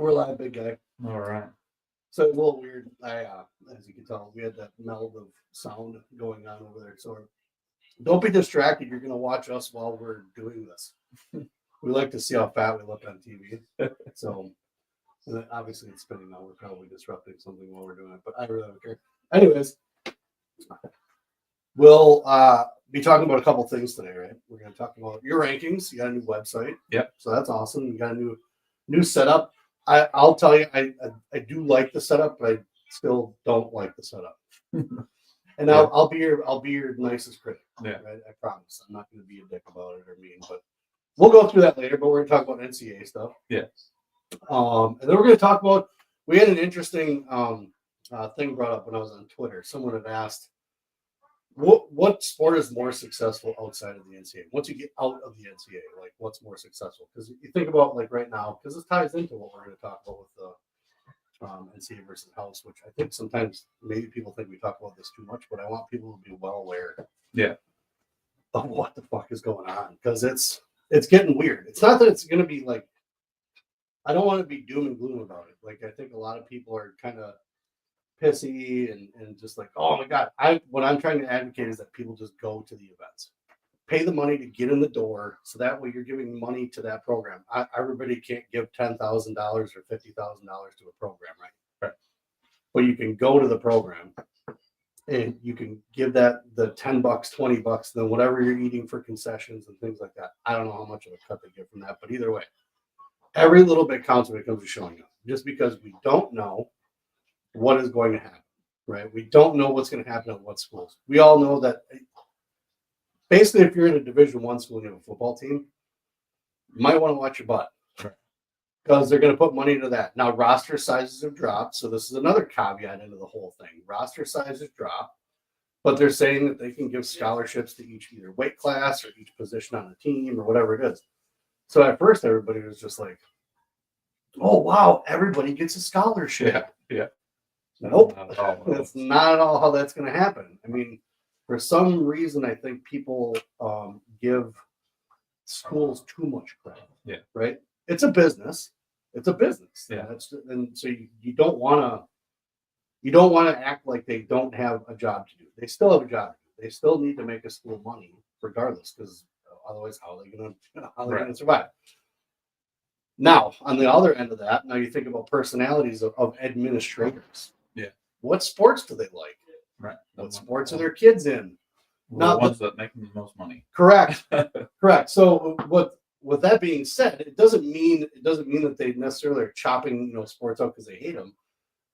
We're live, big guy. All right. So it's a little weird. As you can tell, we had that meld of sound going on over there. So don't be distracted. You're going to watch us while we're doing this. We like to see how fat we look on TV. So obviously it's spinning now. We're probably disrupting something while we're doing it, but I really don't care. Anyways, we'll be talking about a couple things today, right? We're going to talk about your rankings. You got a new website. Yep. So that's awesome. You got a new setup. I'll tell you, I do like the setup, but I still don't like the setup. And Yeah. I'll be your nicest critic. Yeah. Right? I promise. I'm not going to be a dick about it or mean, but we'll go through that later. But we're going to talk about NCAA stuff. Yeah. And then we're going to talk about. We had an interesting thing brought up when I was on Twitter. Someone had asked, what sport is more successful outside of the NCAA? Once you get out of the NCAA, like what's more successful? Because you think about like right now, because this ties into what we're going to talk about with the NCAA versus house, which I think sometimes maybe people think we talk about this too much, but I want people to be well aware of what the fuck is going on, because it's getting weird. It's not that it's going to be like, I don't want to be doom and gloom about it. Like I think a lot of people are kind of pissy and just like, oh my God. What I'm trying to advocate is that people just go to the events, pay the money to get in the door. So that way you're giving money to that program. Everybody can't give $10,000 or $50,000 to a program, right? But you can go to the program and you can give that the $10, $20, then whatever you're eating for concessions and things like that. I don't know how much of a cut they get from that, but either way, every little bit counts when it comes to showing up, just because we don't know what is going to happen, right? We don't know what's going to happen at what schools. We all know that basically if you're in a Division I school and you have a football team, you might want to watch your butt because they're going to put money into that. Now, roster sizes have dropped, so this is another caveat into the whole thing. Roster sizes drop, but they're saying that they can give scholarships to each either weight class or each position on the team or whatever it is. So at first, everybody was just like, oh, wow, everybody gets a scholarship. Yeah. Nope, that's not at all how that's going to happen. I mean, for some reason, I think people give schools too much credit. Yeah. Right? It's a business. It's a business. Yeah. And so you don't want to act like they don't have a job to do. They still have a job to do. They still need to make a school money regardless, because otherwise, how are they going to survive? Now, on the other end of that, now you think about personalities of administrators. Yeah. What sports do they like? Right. What sports are their kids in? Not the ones that make the most money. Correct. Correct. So with that being said, it doesn't mean that they necessarily are chopping sports out because they hate them,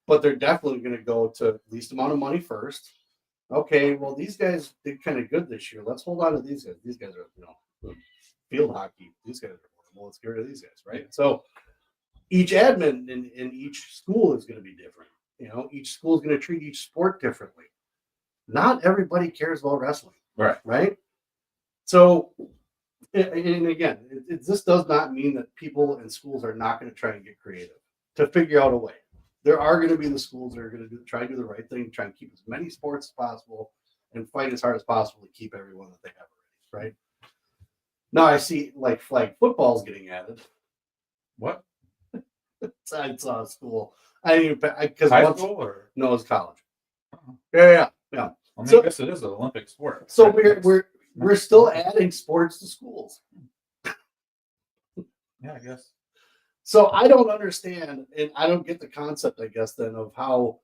but they're definitely going to go to least amount of money first. Okay, well these guys did kind of good this year. Let's hold on to these guys. These guys are field hockey. These guys are horrible. Let's get rid of these guys, right? So each admin in each school is going to be different. Each school is going to treat each sport differently. Not everybody cares about wrestling. Right? So, and again, this does not mean that people in schools are not going to try and get creative to figure out a way. There are going to be the schools that are going to try and do the right thing, try and keep as many sports as possible and fight as hard as possible to keep everyone that they have already, right? Now I see like flag football is getting added. What? I saw a school. Because high school or no, it's college. Yeah. I mean, I guess it is an Olympic sport. So we're still adding sports to schools. Yeah, I guess. So I don't understand, and I don't get the concept, I guess, then of how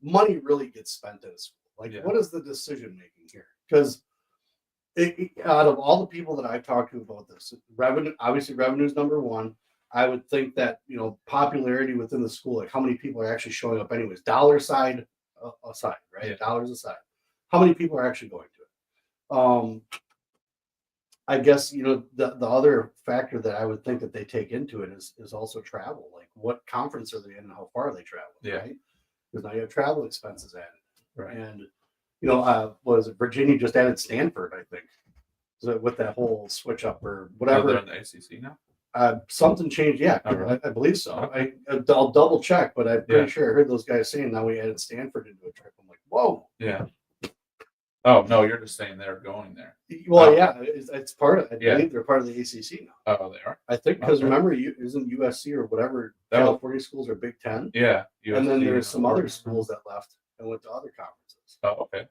money really gets spent at a school. Like, what is the decision making here? Because out of all the people that I've talked to about this, revenue is number one. I would think that popularity within the school, like how many people are actually showing up, anyways. Dollar side aside, right? Yeah. Dollars aside, how many people are actually going to it? I guess the other factor that I would think that they take into it is also travel. Like, what conference are they in and how far they travel? Yeah. Right? Because now you have travel expenses added. Right. And was it Virginia just added Stanford? I think so with that whole switch up or whatever. They're in the ACC now. Something changed. Yeah, right. I believe so. Okay. I'll double check, but I'm pretty sure I heard those guys saying now we added Stanford into a trip. I'm like, whoa. Yeah. Oh no, you're just saying they're going there. Well, Oh. yeah, it's part of. I Yeah. believe they're part of the ACC now. Oh, they are. I think because Okay. remember, isn't USC or whatever That was- California schools are Big Ten, Yeah. and then USC there's some other Oregon. schools that left and went to other conferences. Oh, okay.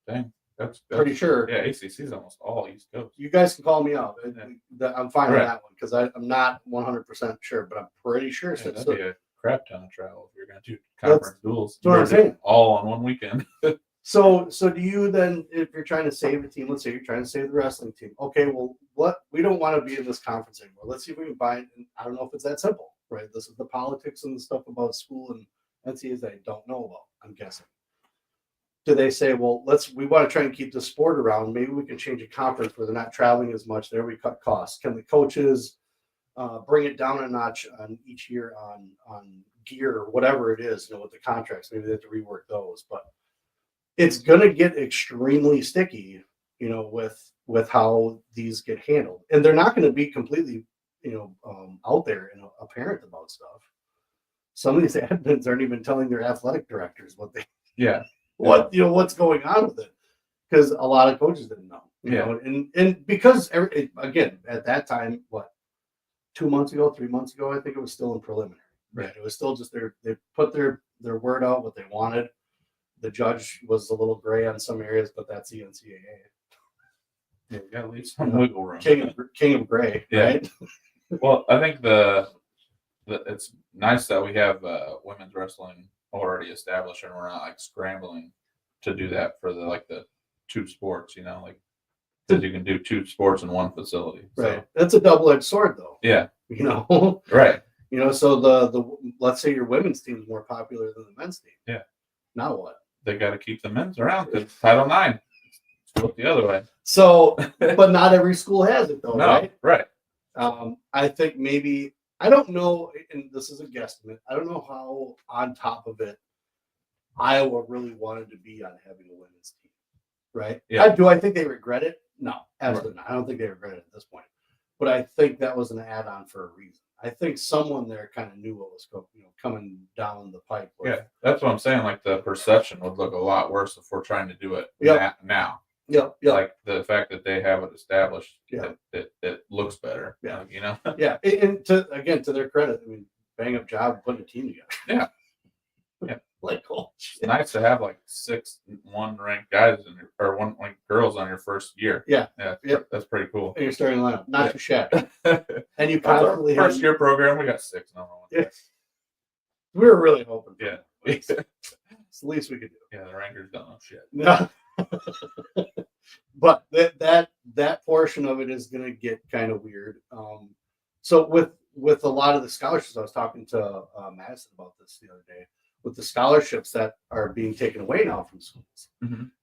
Dang, that's Pretty sure. Yeah, ACC is almost all East Coast. You guys can call me out. I'm fine Right. on that one because I'm not 100% sure, but I'm pretty sure. Yeah, Since that'd be a crap ton of travel if you're going to do conference duels. that's what I'm saying. All on one weekend. So do you then, if you're trying to save a team, let's say you're trying to save the wrestling team, okay, well, we don't want to be in this conference anymore. Let's see if we can buy it. And I don't know if it's that simple, right? This is the politics and the stuff about school and NCAAs that I don't know about, I'm guessing. Do they say, well, we want to try and keep the sport around. Maybe we can change a conference where they're not traveling as much. There we cut costs. Can the coaches bring it down a notch on each year on gear or whatever it is, with the contracts? Maybe they have to rework those, but it's going to get extremely sticky, with how these get handled. And they're not going to be completely, out there and apparent about stuff. Some of these admins aren't even telling their athletic directors what's going on with it, because a lot of coaches didn't know, and because again, at that time, 3 months ago, I think it was still in preliminary, right? It was still just they put their word out, what they wanted. The judge was a little gray on some areas, but that's the NCAA. Yeah, you gotta leave some wiggle room. King of gray, right? Well, I think it's nice that we have women's wrestling already established, and we're not like scrambling to do that for the two sports. Because you can do two sports in one facility. Right. So. That's a double-edged sword, though. Yeah. Right. So the let's say your women's team is more popular than the men's team. Yeah. Now what? They got to keep the men's around because Title IX. Look the other way. So, but not every school has it, though, No, right? I think maybe, I don't know, and this is a guesstimate, I don't know how on top of it Iowa really wanted to be on having a women's team, right? Yeah. Do I think they regret it? No, absolutely not. I don't think they regret it at this point. But I think that was an add-on for a reason. I think someone there kind of knew what was coming down the pipe. Yeah, that's what I'm saying. Like the perception would look a lot worse if we're trying to do it now. Yep. Like the fact that they have it established, Yeah. that looks better. Yeah. Yeah. And to their credit, I mean, bang up job putting a team together. Yeah. Like, oh, It's nice to have 6 1-ranked guys or 1 ranked girls on your first year. Yeah. That's pretty cool. in your starting lineup, not too shabby. That's And you our constantly first year program. We got 6 number 1. Yeah. We were really hoping. Yeah. It's the least we could do. Yeah, the Rangers don't know shit. No. But that portion of it is going to get kind of weird. So with a lot of the scholarships, I was talking to Madison about this the other day. With the scholarships that are being taken away now from schools,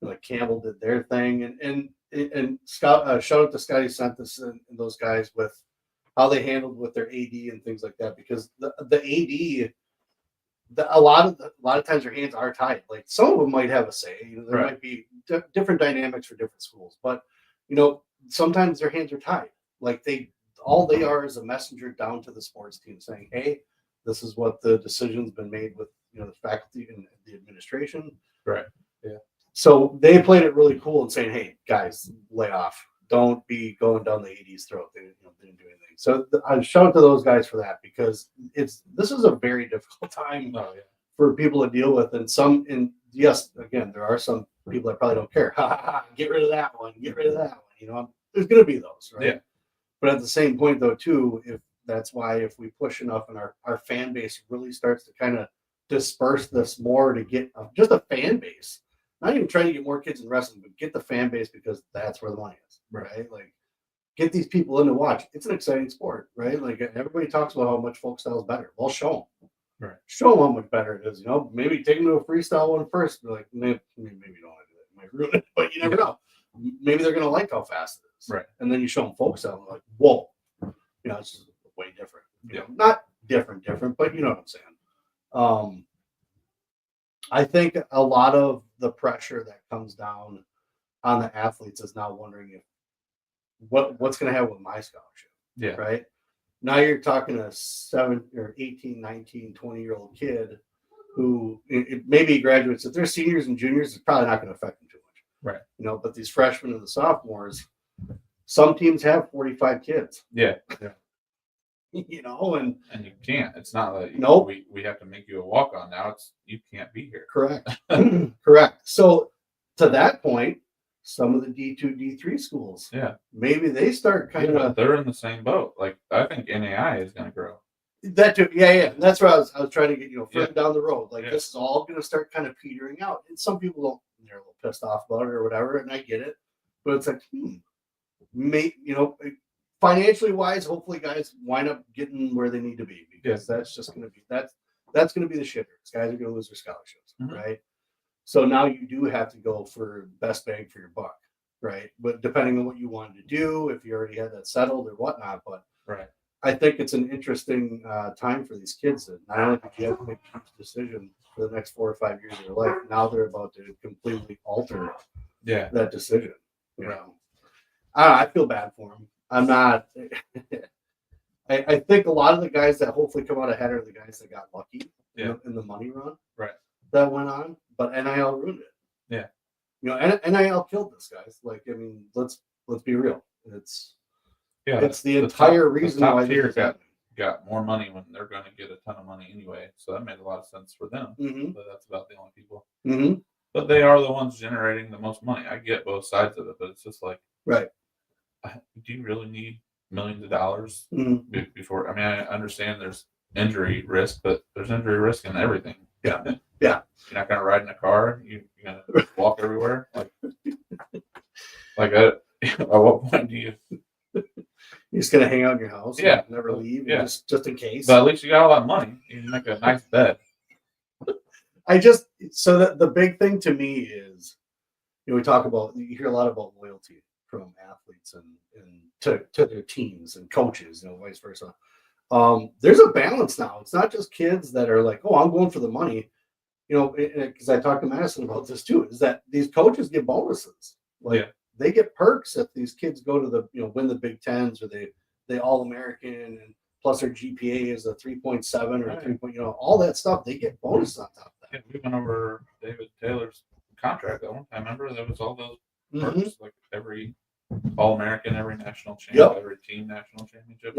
like Campbell did their thing, and Scott, shout out to Scotty Sentis and those guys with how they handled with their AD and things like that, because the AD. A lot of times their hands are tied. Like some of them might have a say. There might be different dynamics for different schools, but sometimes their hands are tied. Like all they are is a messenger down to the sports team saying, "Hey, this is what the decision's been made with the faculty and the administration." Right. Yeah. So they played it really cool and saying, "Hey, guys, lay off. Don't be going down the AD's throat. They didn't do anything." So I shout out to those guys for that, because this is a very difficult time for people to deal with. And yes, again, there are some people that probably don't care. Get rid of that one. Get rid of that one. There's going to be those, right? Yeah. But at the same point, though, too, if we push enough and our fan base really starts to kind of disperse this more to get just a fan base, not even trying to get more kids in wrestling, but get the fan base, because that's where the money is, right? Like, get these people in to watch. It's an exciting sport, right? Like, everybody talks about how much folk style is better. Well, show them. Right. Show them how much better it is. Maybe take them to a freestyle one first. Be like, maybe you don't want to do that. It might ruin it, but you never know. Maybe they're going to like how fast it is. Right. And then you show them folk style, and they're like, whoa, it's just way different. Not different, but you know what I'm saying. I think a lot of the pressure that comes down on the athletes is now wondering if what's going to happen with my scholarship. Yeah. Right. Now you're talking a 7 or 18, 19, 20-year-old kid who maybe graduates. If they're seniors and juniors, it's probably not going to affect them too much. Right. You know, but these freshmen and the sophomores, some teams have 45 kids. Yeah. You know, and you can't. It's not like Nope. we have to make you a walk on now. It's you can't be here. Correct. Correct. So to that point, some of the D2, D3 schools, maybe they start kind of. They're in the same boat. Like I think NAI is going to grow. That too, yeah. And that's where I was trying to get further down the road. Like this is all going to start kind of petering out, and some people don't. They're a little pissed off about it or whatever, and I get it. But it's like, financially wise, hopefully guys wind up getting where they need to be, because that's just going to be that's going to be the shitter. Guys are going to lose their scholarships, right? So now you do have to go for best bang for your buck, right? But depending on what you wanted to do, if you already had that settled or whatnot, but I think it's an interesting time for these kids that not only did you have to make a decision for the next 4 or 5 years of their life, now they're about to completely alter that decision. You know, I feel bad for them. I'm not. I think a lot of the guys that hopefully come out ahead are the guys that got lucky in the money run that went on, but NIL ruined it. Yeah, NIL killed this, guys. Like, I mean, let's be real. It's the the entire reason top why tier got more money when they're going to get a ton of money anyway. So that made a lot of sense for them. But that's about the only people. But they are the ones generating the most money. I get both sides of it, but it's just like, do you really need millions of dollars before? I mean, I understand there's injury risk, but there's injury risk in everything. Yeah. You're not going to ride in a car. You're going to walk everywhere. Like at what point do you? You're just going to hang out in your house and never leave, just in case. But at least you got a lot of money. You can make a nice bed. So the big thing to me is, we talk about, you hear a lot about loyalty from athletes and to their teams and coaches, vice versa. There's a balance now. It's not just kids that are like, oh, I'm going for the money, because I talked to Madison about this too, is that these coaches get bonuses. They get perks if these kids go to the, win the Big Tens, or they All-American, and plus their GPA is a 3.7 or 3. All that stuff. They get bonuses on top of that. Yeah, we went over David Taylor's contract that one. I remember there was all those perks, like every All-American, every national champion, every team national championship.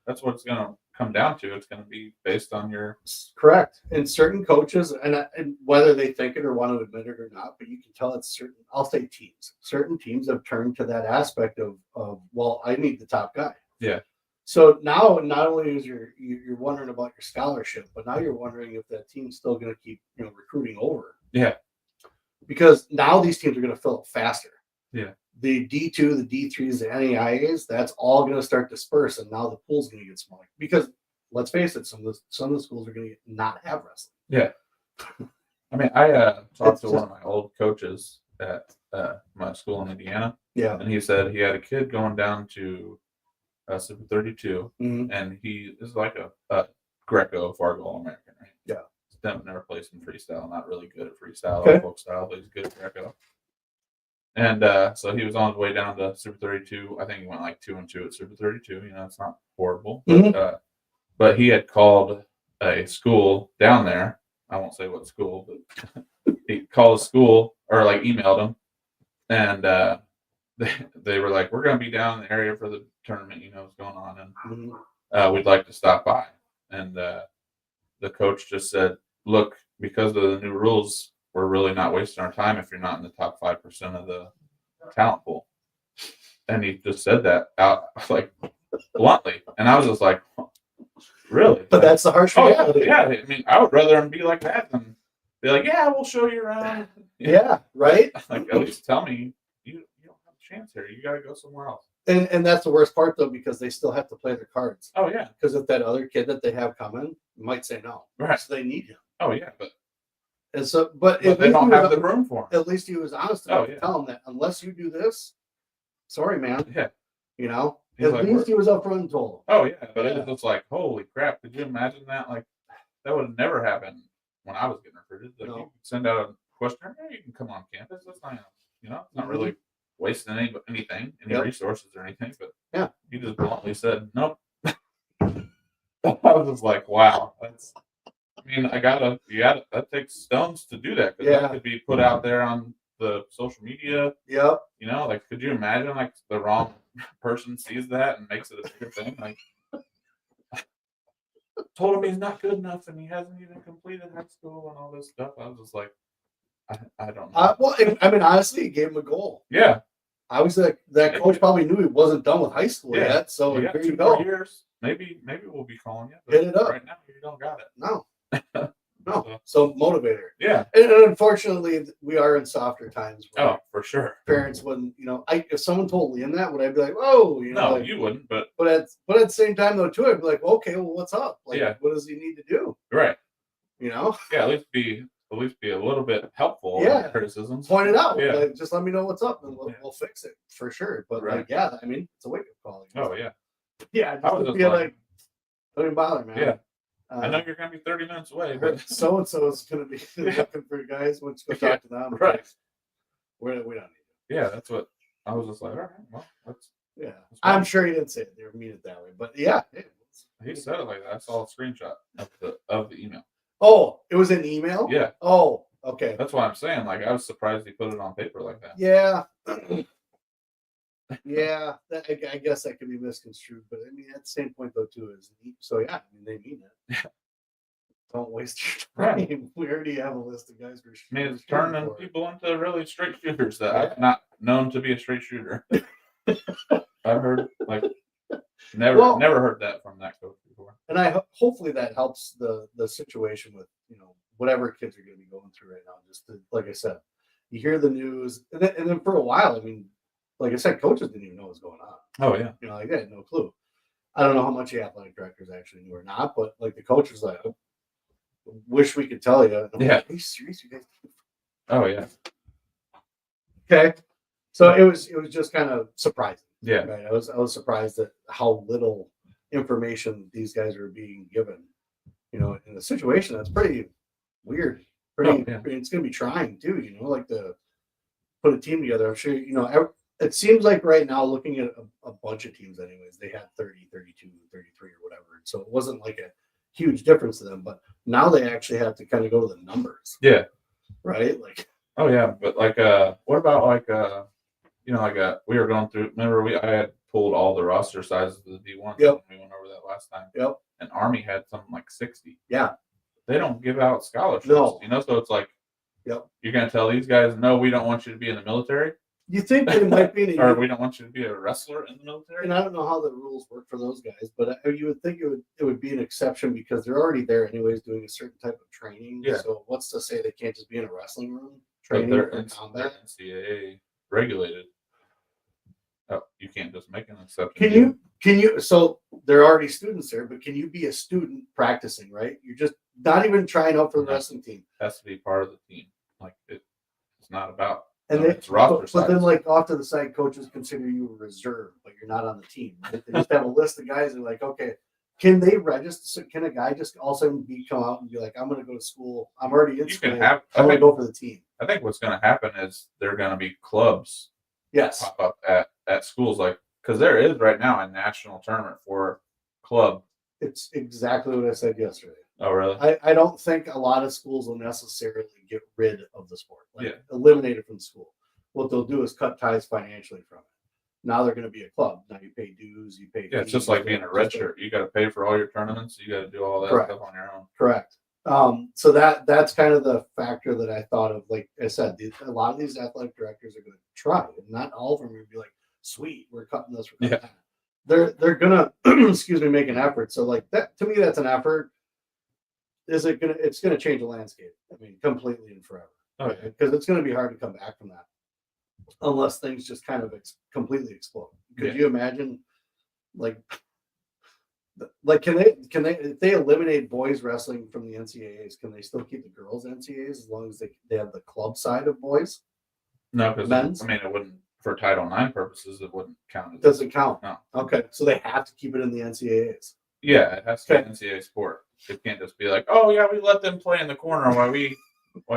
That's what it's going to come down to. It's going to be based on your correct. And certain coaches, and whether they think it or want to admit it or not, but you can tell it's certain. I'll say teams. Certain teams have turned to that aspect of well, I need the top guy. Yeah. So now, not only is you're wondering about your scholarship, but now you're wondering if that team's still going to keep recruiting over. Yeah. Because now these teams are going to fill up faster. Yeah. The D2, the D3s, the NAIAs, that's all going to start disperse, and now the pool's going to get smaller. Because let's face it, some of the schools are going to not have wrestling. Yeah. I mean, I talked to one of my old coaches at my school in Indiana. Yeah. And he said he had a kid going down to Super 32, and he is like a Greco Fargo All-American, right? Yeah. He's never placed in freestyle, not really good at freestyle or folk style, but he's good at Greco. And so he was on his way down to Super 32. I think he went like 2-2 at Super 32. It's not horrible. But he had called a school down there. I won't say what school, but he called a school or like emailed them. And they were like, we're going to be down in the area for the tournament. What's going on. And we'd like to stop by. And the coach just said, look, because of the new rules, we're really not wasting our time if you're not in the top 5% of the talent pool. And he just said that out like bluntly. And I was just like, really? But that's the harsh reality. Yeah. I mean, I would rather him be like that than be like, yeah, we'll show you around. Yeah, right? Like, at least tell me you don't have a chance here. You got to go somewhere else. And that's the worst part, though, because they still have to play their cards. Oh, yeah. Because if that other kid that they have coming might say no. Right. So they need him. Oh, yeah. But they don't have the room for him. At least he was honest enough to tell him that unless you do this, sorry, man. Yeah. At least he was upfront and told him. Oh, yeah. But it was like, holy crap. Could you imagine that? Like, that would have never happened when I was getting recruited. Like, you could send out a questionnaire. Hey, you can come on campus. That's not, it's not really wasting anything, any resources or anything. But he just bluntly said, nope. I was just like, wow. That takes stones to do that, because that could be put out there on the social media. Yep. You know, like, could you imagine like the wrong person sees that and makes it a bigger thing? Like, told him he's not good enough and he hasn't even completed high school and all this stuff. I was just like, I don't know. Well, I mean, honestly, he gave him a goal. Yeah. I was like, that coach probably knew he wasn't done with high school yet. So you here got you 2 go. more years. Maybe we'll be calling you. Hit it up. Right now, you don't got it. No. No. So motivator. Yeah. And unfortunately, we are in softer times. Oh, for sure. Parents wouldn't, if someone told Liam that, would I be like, "Whoa," No, like, you wouldn't. But at the same time, though, too, I'd be like, "Okay, well, what's up? Like, what does he need to do?" Right. Yeah, at least be a little bit helpful. Yeah. In criticisms. Point it out. Yeah. Like, just let me know what's up, and we'll fix it for sure. But Right. like, yeah, I mean, it's a wake up call. Oh yeah. Yeah. I was Just just feel like, don't even bother, man. Yeah. I know you're gonna be 30 minutes away, but so and so is gonna be looking for you guys. Let's go talk to them. Right. We don't need it. Yeah, that's what I was just like. All right, well, that's I'm sure he didn't say it. They mean it that way, but yeah. He said it like that. I saw a screenshot of the email. Oh, it was an email? Yeah. Oh, okay. That's what I'm saying. Like, I was surprised he put it on paper like that. Yeah. Yeah. I guess that could be misconstrued, but I mean, at the same point, though, too, is so yeah, I mean, they mean it. Don't waste your time. Right. We already have a list of guys. I mean, it's turning people into really straight shooters that I'm not known to be a straight shooter. I've heard, like, never heard that from that coach before. And hopefully that helps the situation with, whatever kids are going to be going through right now. Just like I said, you hear the news, and then for a while, I mean, like I said, coaches didn't even know what was going on. Oh yeah, like they had no clue. I don't know how much the athletic directors actually knew or not, but like the coach was like, oh, "Wish we could tell you." Yeah. Like, are you serious, you guys? Oh yeah. Okay, so it was just kind of surprising. Yeah. Right? I was surprised at how little information these guys are being given. In a situation that's pretty weird. It's going to be trying too. Like to put a team together. I'm sure it seems like right now, looking at a bunch of teams anyways, they had 30, 32, 33 or whatever. So it wasn't like a huge difference to them, but now they actually have to kind of go to the numbers. Yeah. Right? Like, oh yeah, but like what about like we were going through, remember I had pulled all the roster sizes of the D1. Yep. We went over that last time. Yep. And Army had something like 60. Yeah. They don't give out scholarships. No. So it's like, yep. You're gonna tell these guys, no, we don't want you to be in the military. You think they might be or we don't want you to be a wrestler in the military? And I don't know how the rules work for those guys, but you would think it would be an exception because they're already there anyways doing a certain type of training. Yeah. So what's to say they can't just be in a wrestling room training they're for combat? They're NCAA regulated. Oh, you can't just make an exception. Can you? So there are already students there, but can you be a student practicing? Right? You're just not even trying out for the wrestling team. Has to be part of the team. Like it's not about. And it's roster but then, like off to the side, coaches consider you a reserve, but you're not on the team. Right? They just have a list of guys. And like, okay, can they register? Can a guy just all of a sudden come out and be like, "I'm going to go to school. I'm already in school. I'm going to go for the team." I think what's going to happen is there are going to be clubs. Yes. Pop up at schools, like, because there is right now a national tournament for club. It's exactly what I said yesterday. Oh, really? I don't think a lot of schools will necessarily get rid of the sport, eliminate it from school. What they'll do is cut ties financially from it. Now they're going to be a club. Now you pay dues, you pay. Yeah, it's just like being a red shirt. You got to pay for all your tournaments. You got to do all that stuff on your own. Correct. So that's kind of the factor that I thought of. Like I said, a lot of these athletic directors are going to try, and not all of them are going to be like, "Sweet, we're cutting this." We're cutting that. They're gonna make an effort. So like that to me, that's an effort. It's gonna change the landscape. I mean, completely and forever. Okay. Because it's gonna be hard to come back from that unless things just kind of completely explode. Could you imagine, like can they if they eliminate boys wrestling from the NCAAs, can they still keep the girls NCAAs as long as they have the club side of boys? No, because men's. I mean, it wouldn't for Title IX purposes. It wouldn't count. It doesn't count. No. Okay, so they have to keep it in the NCAAs. Yeah, it has to be an NCAA sport. It can't just be like, oh yeah, we let them play in the corner while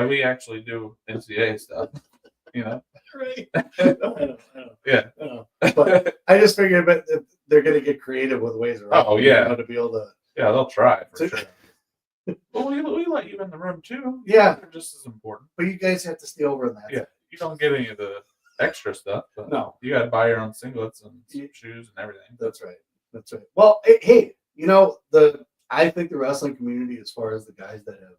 we actually do NCAA stuff. Right. I know. Yeah. I know. But I just figured that they're going to get creative with ways around. Oh yeah. To be able to. Yeah, they'll try for sure. Well, we let you in the room too. Yeah, they're just as important. But you guys have to stay over in that. Yeah. Side. you don't get any of the extra stuff. But No. you got to buy your own singlets and shoes and everything. That's right. That's right. Well, hey, I think the wrestling community, as far as the guys that have,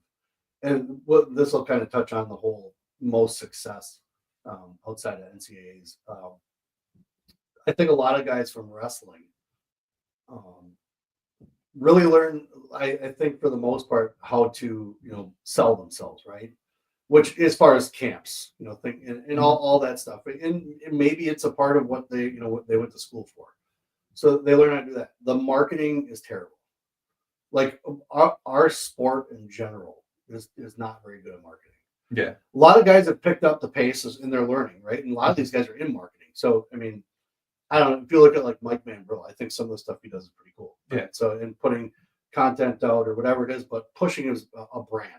and what this will kind of touch on the whole most success outside of NCAAs. I think a lot of guys from wrestling really learn, I think for the most part, how to, sell themselves, right? Which, as far as camps, and all that stuff. And maybe it's a part of what they, what they went to school for. So they learn how to do that. The marketing is terrible. Like our sport in general is not very good at marketing. Yeah. A lot of guys have picked up the pace in their learning, right? And a lot of these guys are in marketing. So, I mean, I don't know. If you look at like Mike Manbrill, I think some of the stuff he does is pretty cool. Right? Yeah. So, in putting content out or whatever it is, but pushing is a brand.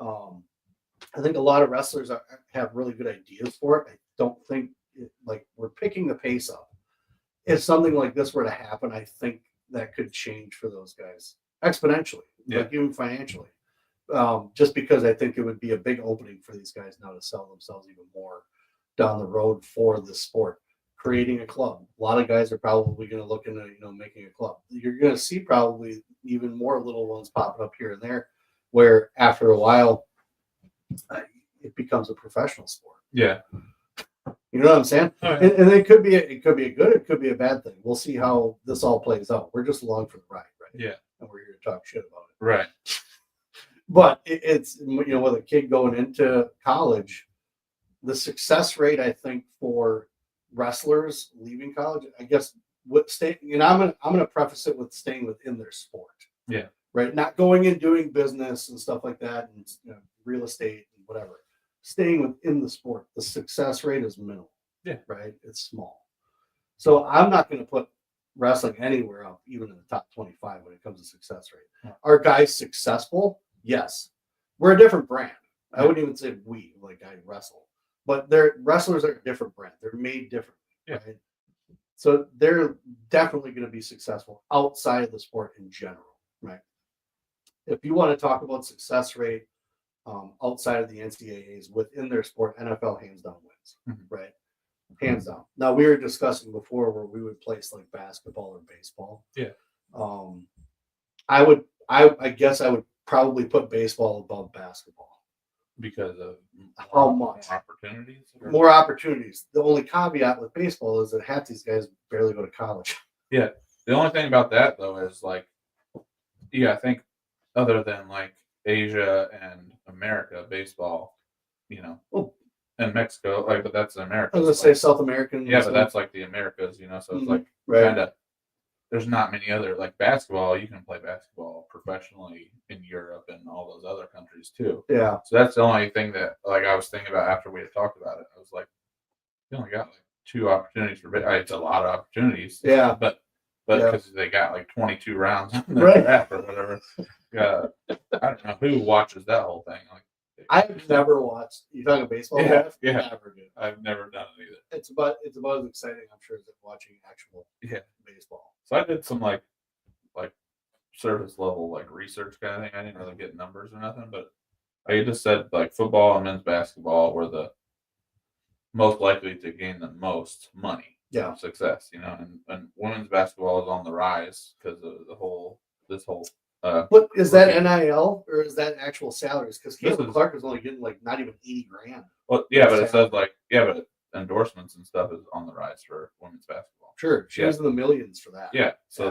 I think a lot of wrestlers have really good ideas for it. I don't think we're picking the pace up. If something like this were to happen, I think that could change for those guys exponentially, like even financially. Just because I think it would be a big opening for these guys now to sell themselves even more down the road for the sport. Creating a club. A lot of guys are probably going to look into, making a club. You're going to see probably even more little ones popping up here and there, where after a while, it becomes a professional sport. Yeah. You know what I'm saying? Oh, yeah. And it could be a good, it could be a bad thing. We'll see how this all plays out. We're just along for the ride, right? Yeah. And we're here to talk shit about it. Right. But it's, with a kid going into college, the success rate, I think, for wrestlers leaving college, I guess, I'm gonna preface it with staying within their sport. Yeah. Right. Not going and doing business and stuff like that, and real estate and whatever. Staying within the sport, the success rate is minimal. Yeah. Right. It's small. So I'm not going to put wrestling anywhere up, even in the top 25 when it comes to success rate. Yeah. Are guys successful? Yes. We're a different brand. I wouldn't even say I wrestle. But wrestlers are a different brand. They're made differently. Yeah. Right? So they're definitely going to be successful outside of the sport in general, right? If you want to talk about success rate outside of the NCAAs within their sport, NFL hands down wins, right? Hands down. Now, we were discussing before where we would place like basketball or baseball. Yeah. I guess I would probably put baseball above basketball. Because of how much opportunities? More opportunities. The only caveat with baseball is that half these guys barely go to college. Yeah. The only thing about that though is I think other than like Asia and America, baseball, and Mexico, but that's America. I was gonna say South American. Yeah, but that's like the Americas, so it's right. Kind of. There's not many other basketball. You can play basketball professionally in Europe and all those other countries too. Yeah. So that's the only thing that I was thinking about after we had talked about it. I was like, you only got 2 opportunities for it's a lot of opportunities. Yeah. But because they got 22 rounds on the right. draft or whatever. I don't know who watches that whole thing. I've never watched. You talking baseball? Yeah. Never did. I've never done it either. It's about as exciting, I'm sure, as watching actual baseball. So I did some like surface level research kind of thing. I didn't really get numbers or nothing, but I just said football and men's basketball were the most likely to gain the most money, success, and women's basketball is on the rise because of this whole. But is that NIL or is that actual salaries? Because Caitlin Clark is only getting not even $80,000. Well, yeah, but it says but endorsements and stuff is on the rise for women's basketball. Sure, she was in the millions for that. Yeah, so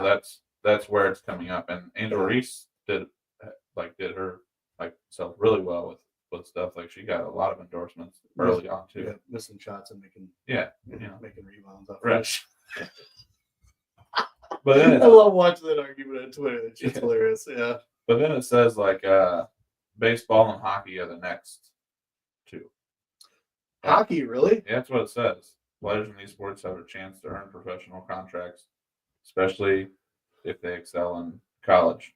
that's where it's coming up. And Angel Reese did her self really well with stuff. She got a lot of endorsements early on too. Yeah, missing shots and making making rebounds. Right. But then I love watching that argument on Twitter. It's just hilarious. Yeah. But then it says baseball and hockey are the next 2. Hockey, really? Yeah, that's what it says. Players in these sports have a chance to earn professional contracts, especially if they excel in college.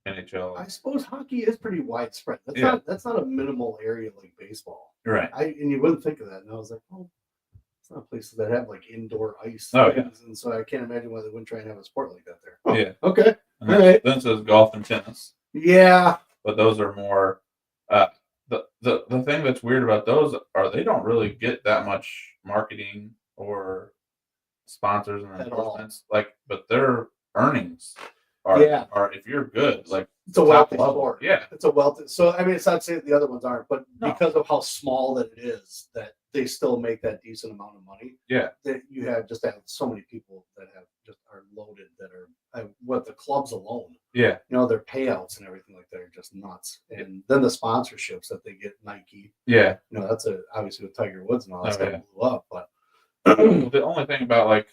NHL. I suppose hockey is pretty widespread. That's not a minimal area like baseball. Right. And you wouldn't think of that. And I was like, oh, it's not places that have indoor ice. Oh, yeah. And so I can't imagine why they wouldn't try and have a sport like that there. Oh, yeah. Okay. All right. Then it says golf and tennis. Yeah. But those are more the thing that's weird about those are they don't really get that much marketing or sponsors and At all. endorsements, like, but their earnings Yeah. are if you're good, like It's a top wealthy level. sport. Yeah. It's a wealthy. So I mean, it's not saying the other ones aren't, but No. because of how small that it is, that they still make that decent amount of money. Yeah. That you have just have so many people that have just are loaded that are what the clubs alone. Yeah. You know, their payouts and everything like that are just nuts. And then the sponsorships that they get, Nike. Yeah. You know, that's obviously with Tiger Woods and all that Oh, stuff yeah. blew up. But The only thing about like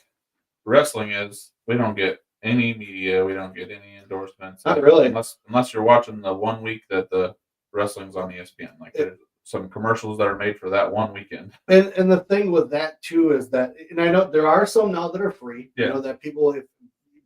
wrestling is we don't get any media, we don't get any endorsements. Not really. Unless you're watching the 1 week that the wrestling's on ESPN. Like there's some commercials that are made for that one weekend. And the thing with that too is that, and I know there are some now that are free. Yeah. You know that people,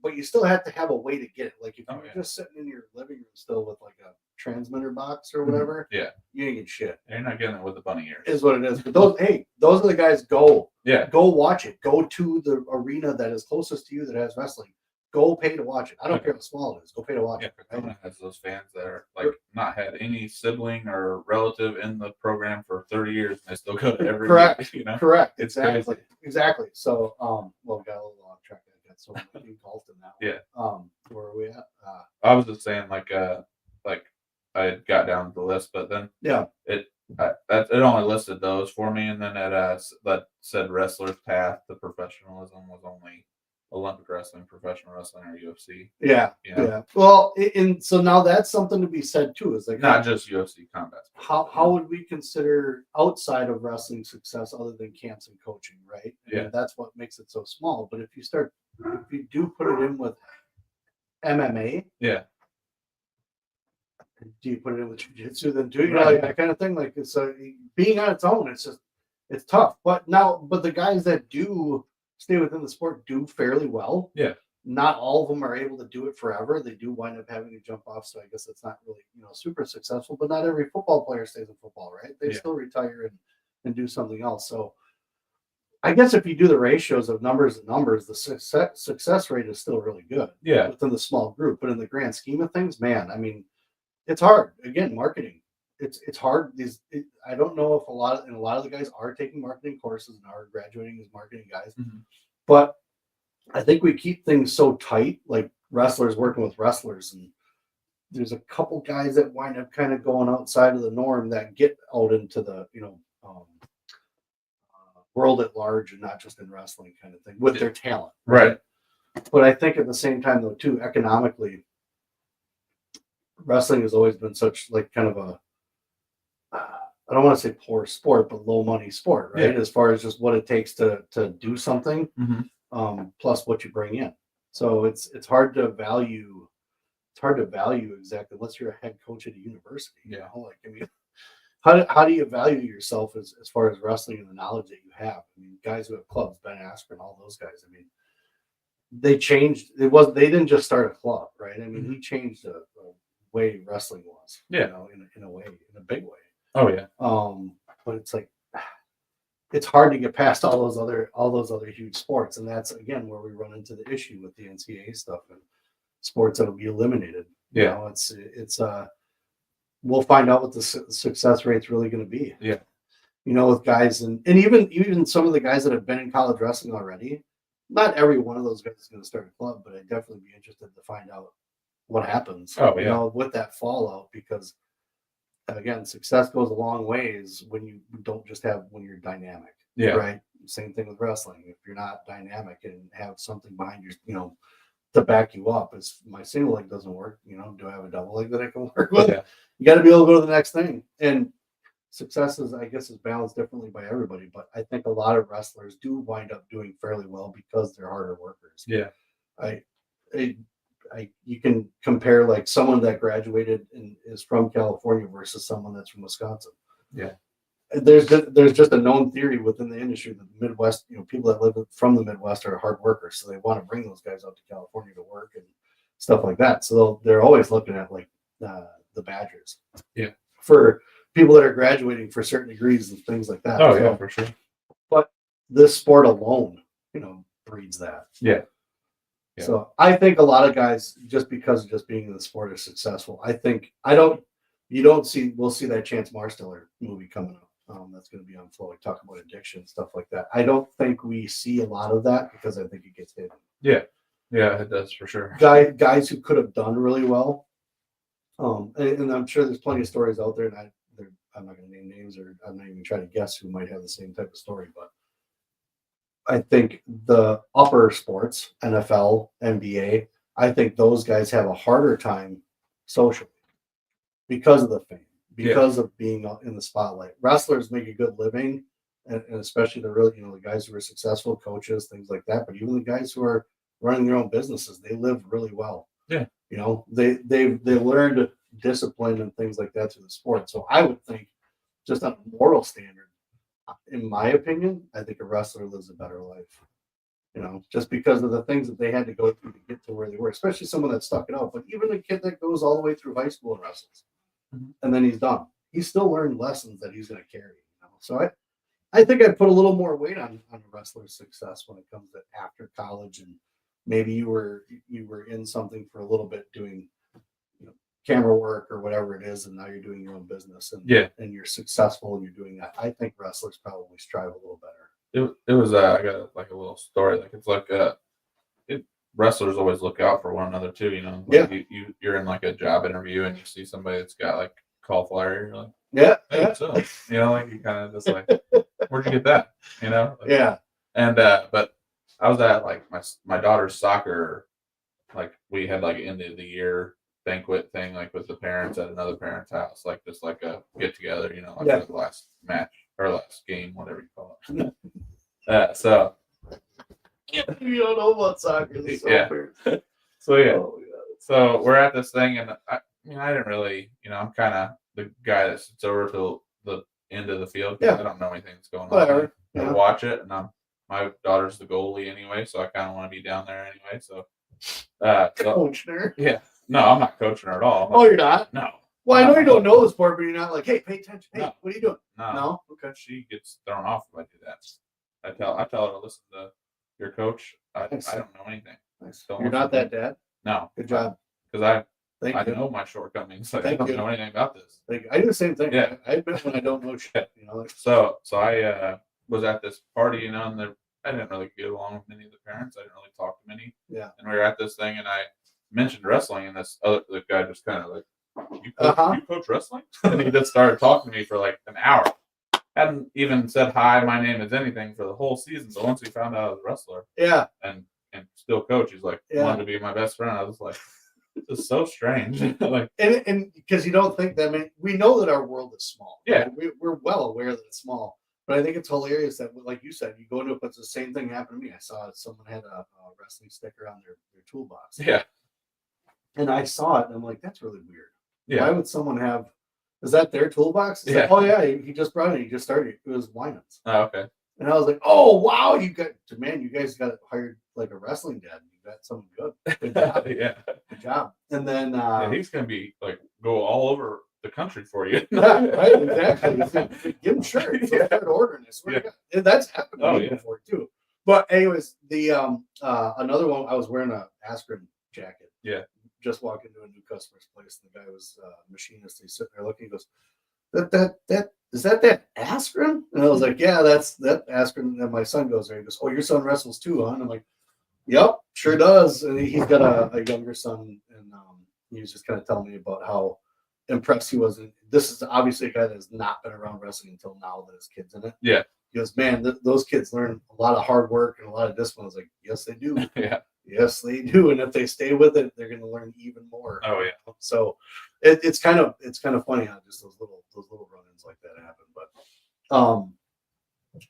but you still have to have a way to get it. Like if you're yeah. just sitting in your living room still with like a transmitter box or whatever, Yeah. you ain't get shit. You're not getting it with the bunny ears. Is what it is. But those are the guys. Go watch it. Go to the arena that is closest to you that has wrestling. Go pay to watch it. I don't care how small it is. Go pay to watch it. Right? Has those fans that are like not had any sibling or relative in the program for 30 years and they still go to every Correct. Week, you know? Correct. It's exactly. crazy. Exactly. So well, we got a little off track. I got so engulfed in that one. Yeah. Where are we at? I was just saying like I got down the list, but then it only listed those for me, and then that said wrestler's path to professionalism was only Olympic wrestling, professional wrestling, or UFC. Yeah, you know? yeah. Well, and so now that's something to be said too. Is like not just UFC combat. How would we consider outside of wrestling success other than camps and coaching, right? I mean, that's what makes it so small. But if you do put it in with MMA, do you put it in with jiu-jitsu then too? You know, like that kind of thing. Like it's being on its own, it's tough. But the guys that do stay within the sport do fairly well. Yeah. Not all of them are able to do it forever. They do wind up having to jump off. So I guess it's not really, super successful, but not every football player stays in football, right? They still retire and do something else. So I guess if you do the ratios of numbers and numbers, the success rate is still really good. Yeah. Within the small group. But in the grand scheme of things, man, I mean, it's hard. Again, marketing. It's hard. I don't know if a lot of the guys are taking marketing courses and are graduating as marketing guys, but I think we keep things so tight, like wrestlers working with wrestlers, and there's a couple guys that wind up kind of going outside of the norm that get out into the world at large and not just in wrestling kind of thing with their talent, right? But I think at the same time though too, economically, wrestling has always been such like kind of a I don't want to say poor sport, but low money sport, right? Yeah. As far as just what it takes to do something, plus what you bring in. So it's hard to value. It's hard to value exactly unless you're a head coach at a university. You know? Like I mean, how do you value yourself as far as wrestling and the knowledge that you have? I mean, guys who have clubs, Ben Askren, all those guys. I mean, they changed. They didn't just start a club, right? I mean, he changed the way wrestling was. Yeah. In a way, in a big way. Oh yeah. But it's like it's hard to get past all those other huge sports, and that's again where we run into the issue with the NCAA stuff and sports that'll be eliminated. Yeah. It's we'll find out what the success rate's really going to be. Yeah. With guys and even some of the guys that have been in college wrestling already. Not every one of those guys is going to start a club, but I'd definitely be interested to find out what happens. With that fallout, because again, success goes a long ways when you don't just when you're dynamic. Yeah. Right. Same thing with wrestling. If you're not dynamic and have something behind you, to back you up, as my single leg doesn't work, do I have a double leg that I can work with? Yeah. You got to be able to go to the next thing. And success is balanced differently by everybody. But I think a lot of wrestlers do wind up doing fairly well because they're harder workers. Yeah. You can compare like someone that graduated and is from California versus someone that's from Wisconsin. Yeah. There's just a known theory within the industry that the Midwest, people that live from the Midwest are hard workers. So they want to bring those guys out to California to work and stuff like that. So they're always looking at like the Badgers. Yeah. For people that are graduating for certain degrees and things like that. Oh, yeah, for sure. But this sport alone, breeds that. Yeah. Yeah. So I think a lot of guys, just because of just being in the sport, are successful. I we'll see that Chance Marsteller movie coming up. That's going to be on Flow. We talk about addiction, stuff like that. I don't think we see a lot of that because I think it gets hidden. Yeah, it does for sure. Guys who could have done really well. And I'm sure there's plenty of stories out there, and I'm not going to name names, or I'm not even trying to guess who might have the same type of story, but I think the upper sports, NFL, NBA, I think those guys have a harder time socially because of the fame, because of being in the spotlight. Wrestlers make a good living, and especially the guys who are successful, coaches, things like that. But even the guys who are running their own businesses, they live really well. Yeah. They learned discipline and things like that through the sport. So I would think, just on a moral standard, in my opinion, I think a wrestler lives a better life. Just because of the things that they had to go through to get to where they were, especially someone that stuck it out. But even a kid that goes all the way through high school and wrestles, and then he's done, he still learned lessons that he's going to carry. So I think I put a little more weight on a wrestler's success when it comes to after college, and maybe you were in something for a little bit doing camera work or whatever it is, and now you're doing your own business, and you're successful and you're doing that. I think wrestlers probably strive a little better. It was I got like a little story, like it's like wrestlers always look out for one another too, you're in like a job interview and you see somebody that's got like cauliflower, you're like, hey, what's up? Like you kind of just like, where'd you get that? And but I was at like my daughter's soccer, like we had like end of the year banquet thing, like with the parents at another parent's house, like just like a get together, for the last match or last game, whatever you call it. So you don't know about soccer. So we're at this thing, and I didn't really, I'm kind of the guy that sits over to the end of the field. I don't know anything that's going on. I watch it, and my daughter's the goalie anyway, so I kind of want to be down there anyway. So, coaching her. Yeah. No, I'm not coaching her at all. Oh, you're not? No. Well, I know you don't know the sport, but you're not like, hey, pay attention. Hey, what are you doing? No. Okay. She gets thrown off if I do that. I tell her to listen to your coach. I don't know anything. Nice. You're not that dad? No. Good job. Because I know my shortcomings. Like, I don't know anything about this. I do the same thing. Yeah. I admit when I don't know shit. So I was at this party, and I didn't really get along with many of the parents. I didn't really talk to many. Yeah. And we were at this thing, and I mentioned wrestling, and the guy just kind of like, you coach wrestling? And he just started talking to me for like an hour. Hadn't even said hi, my name is anything for the whole season. So once he found out I was a wrestler, and still coach, he's like, wanted to be my best friend. I was like, this is so strange. Like, and because you don't think that, we know that our world is small. Yeah. Right? We're well aware that it's small. But I think it's hilarious that, like you said, you go into it, but the same thing happened to me. I saw someone had a wrestling sticker on their toolbox. Yeah. And I saw it, and I'm like, that's really weird. Yeah. Why would someone have, is that their toolbox? It's yeah. Like, oh, yeah, he just brought it. He just started. It was Winans. Oh, okay. And I was like, oh, wow, you guys got hired like a wrestling dad. You got something good. Good job. Yeah. Good job. And then he's going to be like, go all over the country for you. Yeah, right, exactly. Give him shirts. So start ordering this. Yeah. That's happened to me before too. But anyways, the another one, I was wearing a Askren jacket. Yeah. Just walked into a new customer's place, and the guy was a machinist. He's sitting there looking. He goes, "That is that Askren?" And I was like, "Yeah, that's that Askren." And my son goes there. He goes, "Oh, your son wrestles too, huh?" And I'm like, "Yep, sure does." And he's got a younger son, and he was just kind of telling me about how impressed he was. And this is obviously a guy that has not been around wrestling until now that his kid's in it. Yeah. He goes, "Man, those kids learn a lot of hard work and a lot of discipline." I was like, "Yes, they do." Yeah. Yes, they do. And if they stay with it, they're going to learn even more. Oh yeah. So it's kind of funny how just those little run-ins like that happen. But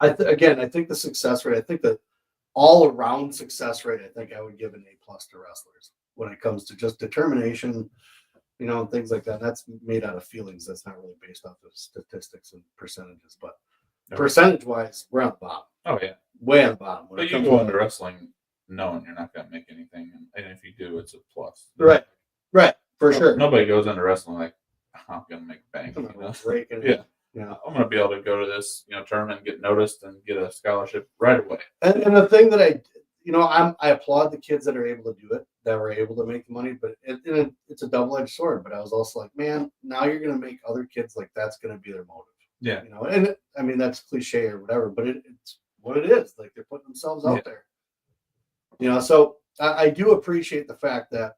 I think the success rate, I think that all around success rate, I think I would give an A+ to wrestlers when it comes to just determination, and things like that. That's made out of feelings. That's not really based off of statistics and percentages. But percentage-wise, we're on the bottom. Oh yeah. Way on the bottom. But you go into wrestling knowing you're not going to make anything, and if you do, it's a plus. Right, for sure. Nobody goes into wrestling like, I'm going to make bank. Yeah. I'm going to be able to go to this, tournament and get noticed and get a scholarship right away. And the thing that I applaud the kids that are able to do it, that were able to make the money, but it's a double-edged sword. But I was also like, man, now you're going to make other kids like that's going to be their motive. Yeah. And I mean, that's cliche or whatever, but it's what it is. Like they're putting themselves out there. So I do appreciate the fact that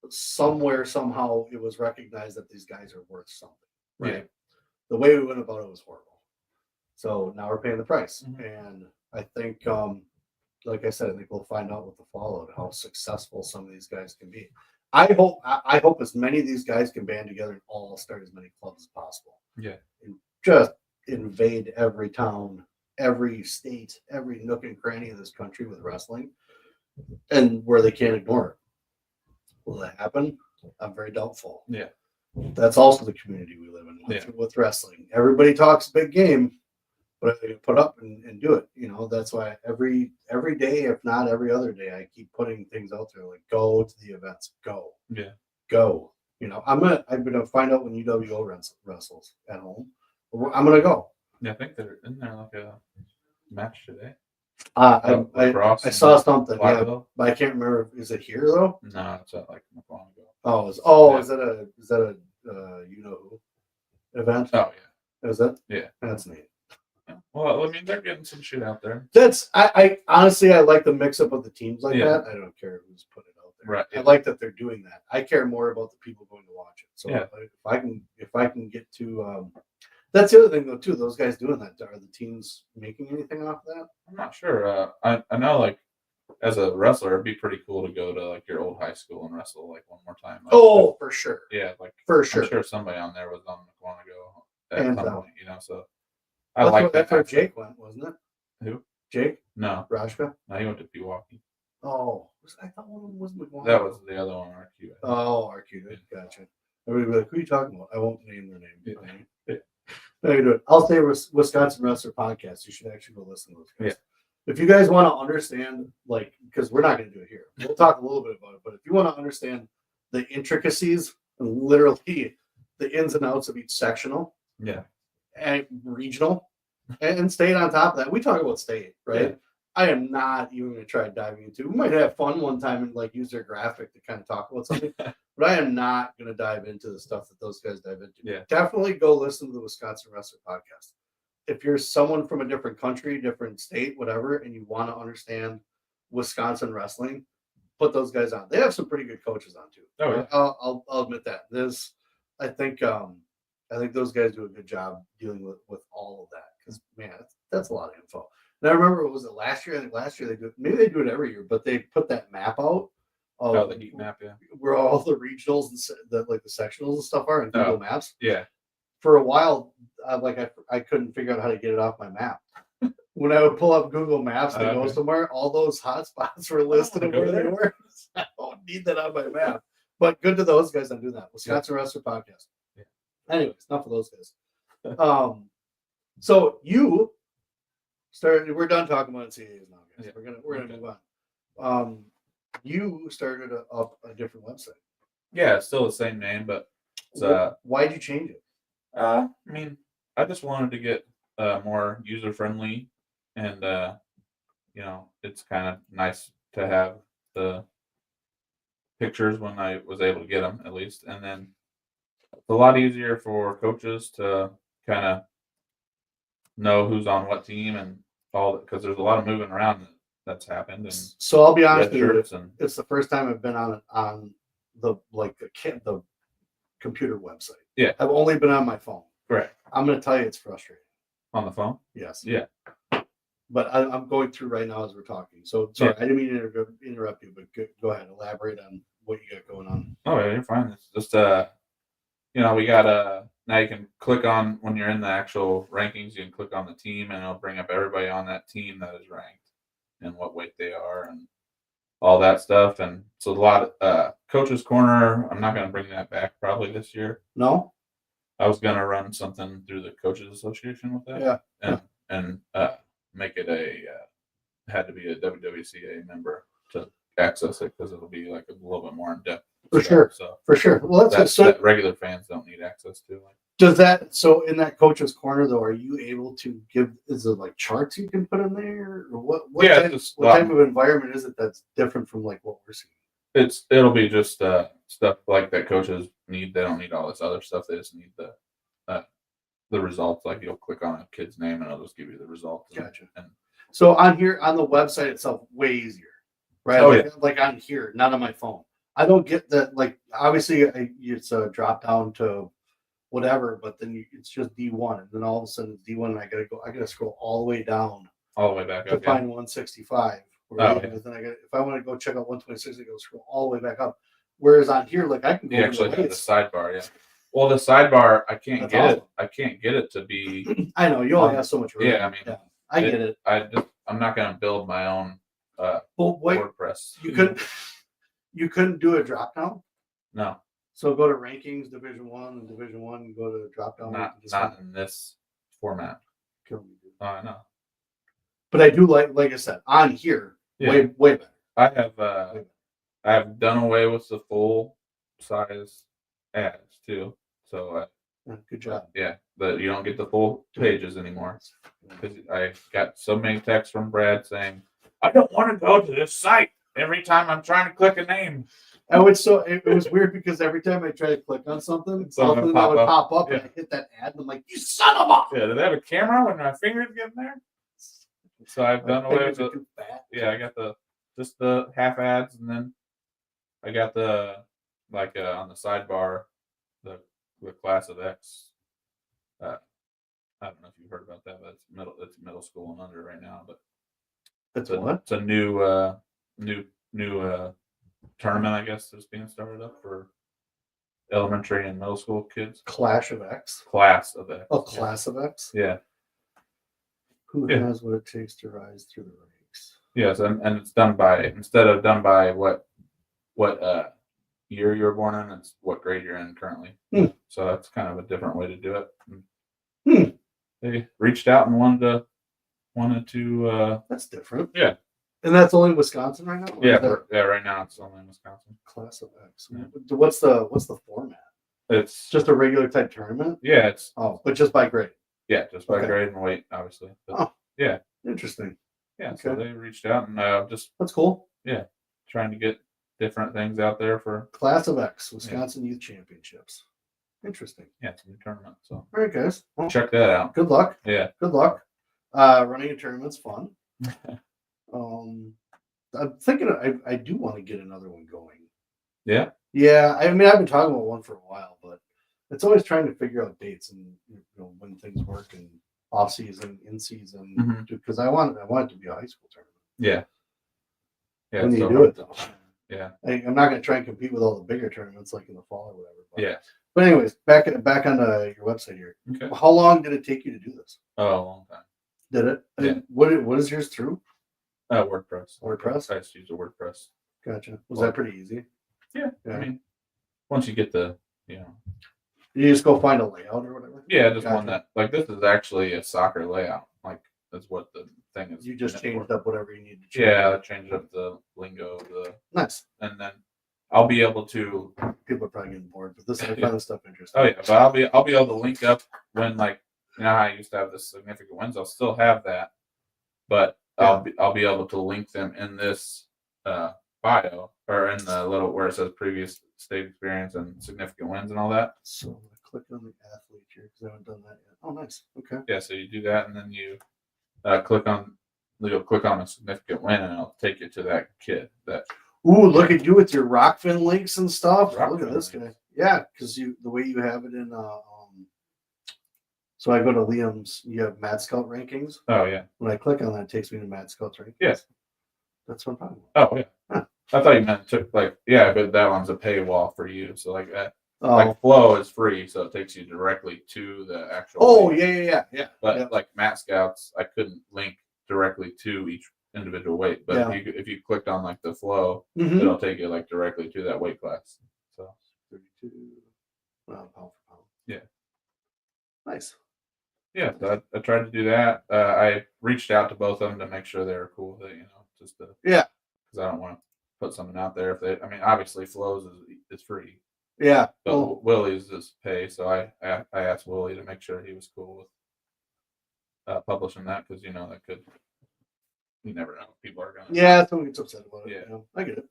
somewhere, somehow it was recognized that these guys are worth something, right? Yeah. The way we went about it was horrible. So now we're paying the price. Mm-hmm. And I think, like I said, I think we'll find out with the fallout how successful some of these guys can be. I hope as many of these guys can band together and all start as many clubs as possible. Yeah. And just invade every town, every state, every nook and cranny of this country with wrestling, and where they can't ignore it. Will that happen? I'm very doubtful. Yeah. That's also the community we live in with wrestling. Everybody talks big game, but they put up and do it. That's why every day, if not every other day, I keep putting things out there like go to the events, go. Yeah. Go. I'm gonna find out when UWO wrestles at home. I'm gonna go. Yeah, I think they're in there like a match today. I saw something, but I can't remember. Is it here though? No, it's at like Macron. Is that a who event? Oh yeah. Is it? Yeah. That's neat. Yeah. Well, I mean, they're getting some shit out there. I honestly like the mix up of the teams like that. I don't care who's putting it out there. Right. I like that they're doing that. I care more about the people going to watch it. So if I can get to that's the other thing though too. Those guys doing that, are the teams making anything off of that? I'm not sure. I know like as a wrestler, it'd be pretty cool to go to like your old high school and wrestle like one more time. Like, for sure. Yeah, like for sure. I'm sure somebody on there was on McWanago at and some point, So I like that. That's where Jake went, wasn't it? Who? Jake? No. Rajka? No, he went to Pewaukee. Oh, I thought one of them was McWanago. That was the other one, RQ. Oh, RQ. Gotcha. Everybody be like, who are you talking about? I won't name their name. Yeah. No, you do it. I'll say Wisconsin Wrestler Podcast. You should actually go listen to those guys. Yeah. If you guys want to understand, because we're not going to do it here. We'll talk a little bit about it. But if you want to understand the intricacies and literally the ins and outs of each sectional, and regional, and state on top of that, we talk about state, right? Yeah. I am not even going to try diving into. We might have fun one time and use their graphic to kind of talk about something, but I am not going to dive into the stuff that those guys dive into. Yeah. Definitely go listen to the Wisconsin Wrestler Podcast. If you're someone from a different country, different state, whatever, and you want to understand Wisconsin wrestling, put those guys on. They have some pretty good coaches on too. Oh yeah. I'll admit that. I think those guys do a good job dealing with all of that because man, that's a lot of info. And I remember, was it last year? I think last year they do it. Maybe they do it every year, but they put that map out. The heat map, yeah. Where all the regionals and the sectionals and stuff are in Google Maps. Yeah. For a while, I couldn't figure out how to get it off my map. When I would pull up Google Maps to go somewhere, all those hot spots were listed of where they were. I don't need that on my map. But good to those guys on doing that. Wisconsin Wrestler Podcast. Yeah. Anyways, enough of those guys. So you started. We're done talking about NCAAs now, guys. Yeah. We're gonna move on. You started a different website. Yeah, it's still the same name, but why'd you change it? I mean, I just wanted to get more user friendly, and it's kind of nice to have the pictures when I was able to get them at least, and then it's a lot easier for coaches to kind of know who's on what team and all that, because there's a lot of moving around that's happened. And so I'll be honest with you, it's the first time I've been on the computer website. Yeah, I've only been on my phone. Correct. I'm going to tell you it's frustrating. On the phone? Yes. Yeah. But I'm going through right now as we're talking. So sorry, I didn't mean to interrupt you, but go ahead, elaborate on what you got going on. Oh yeah, you're fine. It's just we got now you can click on, when you're in the actual rankings, you can click on the team and it'll bring up everybody on that team that is ranked and what weight they are and all that stuff. And so a lot of Coach's Corner, I'm not going to bring that back probably this year. No? I was going to run something through the Coaches Association with that. Yeah. And make it had to be a WWCA member to access it, because it'll be like a little bit more in depth. For sure. So for sure. Well, that's that regular fans don't need access to. Does that so in that coach's corner though? Are you able to give? Is it like charts you can put in there, or what? What, Yeah, type, just what type of environment is it that's different from like what we're seeing? it'll be just stuff like that coaches need. They don't need all this other stuff. They just need the results. Like you'll click on a kid's name and it'll just give you the results. Gotcha. And So on here on the website itself, way easier, right? Oh, like on here, not on my phone. I don't get that. Like obviously, it's a drop down to whatever, but then it's just D1, and then all of a sudden it's D1, and I gotta scroll all the way down all the way back to up. find 165. Oh, Then if I want to go check out 126, I go scroll all the way back up. Whereas on here, like I can go You actually have the sidebar, yeah. Well, the sidebar, I can't get it. I can't get it to be. I know you only have so much room. Yeah, I mean, I get it. I'm not going to build my own WordPress. You couldn't do a drop down. No. So go to rankings, Division 1, and Division 1. Go to drop down. Not in this format. Kill me, dude. No. But I do like I said on here. Yeah. Way better. I have done away with the full size ads too. So good job. Yeah, but you don't get the full pages anymore because I got so many texts from Brad saying, "I don't want to go to this site every time I'm trying to click a name." It was weird because every time I try to click on something that would pop up, and I hit that ad, and I'm like, "You son of a!" Yeah, do they have a camera when my fingers get in there? So I've done away with it. Yeah, I got just the half ads, and then I got the on the sidebar the class of X. I don't know if you've heard about that, but it's middle school and under right now. But it's a new tournament, I guess, that's being started up for elementary and middle school kids. Clash of X. Class of X. Oh, Class of X. Yeah. Who has what it takes to rise through the ranks? Yes, and it's done by instead of done by what year you were born in, it's what grade you're in currently. So that's kind of a different way to do it. They reached out and wanted to. That's different. Yeah. And that's only in Wisconsin right now? Yeah, right now it's only in Wisconsin. Class of X. Yeah. What's the format? It's just a regular type tournament? Yeah, but just by grade. Yeah, just by grade and weight, obviously. But, yeah. Interesting. Yeah, okay. So they reached out and that's cool. Yeah. Trying to get different things out there for Class of X, Wisconsin Youth Championships. Interesting. Yeah, it's a new tournament. So all right, guys. Well, check that out. Good luck. Yeah. Good luck. Running a tournament's fun. I'm thinking I do want to get another one going. Yeah. Yeah. I mean, I've been talking about one for a while, but it's always trying to figure out dates and when things work and off season, in season, because I want it to be a high school tournament. Yeah. Yeah. When you do it though. Yeah. I'm not going to try and compete with all the bigger tournaments like in the fall or whatever. But, yeah. But anyways, back on your website here. Okay. How long did it take you to do this? Oh, a long time. Did it? Yeah. What is yours through? WordPress. WordPress? I just use a WordPress. Gotcha. Was that pretty easy? Yeah. I mean, once you get you just go find a layout or whatever? Yeah, just one that, this is actually a soccer layout. That's what the thing is. You just changed up whatever you need to change. Yeah, I changed up the lingo, nice. And then I'll be able to. People are probably getting bored, but I find this stuff interesting. Oh yeah, but I'll be able to link up when how I used to have the significant wins. I'll still have that, but I'll be able to link them in this bio or in the little where it says previous state experience and significant wins and all that. So I'm gonna click on the athlete here because I haven't done that yet. Oh, nice. Okay. Yeah, so you do that and then you click on a significant win and it'll take you to that kid. Ooh, look at you with your Rockfin links and stuff. Look at this guy. Yeah, because the way you have it in so I go to Liam's, you have Mad Scout rankings. Oh yeah. When I click on that, it takes me to Mad Scout's rankings. Yes. That's what I'm talking about. Oh yeah. Huh. I thought you meant but that one's a paywall for you. So that. Flow is free, so it takes you directly to the actual. Oh yeah. But like Matt Scouts, I couldn't link directly to each individual weight. But if you clicked on the flow, it'll take you directly to that weight class. So 32. Pound for pound. Yeah. Nice. Yeah, so I tried to do that. I reached out to both of them to make sure they were cool with it, because I don't want to put something out there if they. I mean, obviously, Flows is free. Yeah. But Well, Willie's is pay, so I asked Willie to make sure he was cool with publishing that because that could you never know if people are gonna yeah, someone gets upset about it. Yeah. You know? I get it.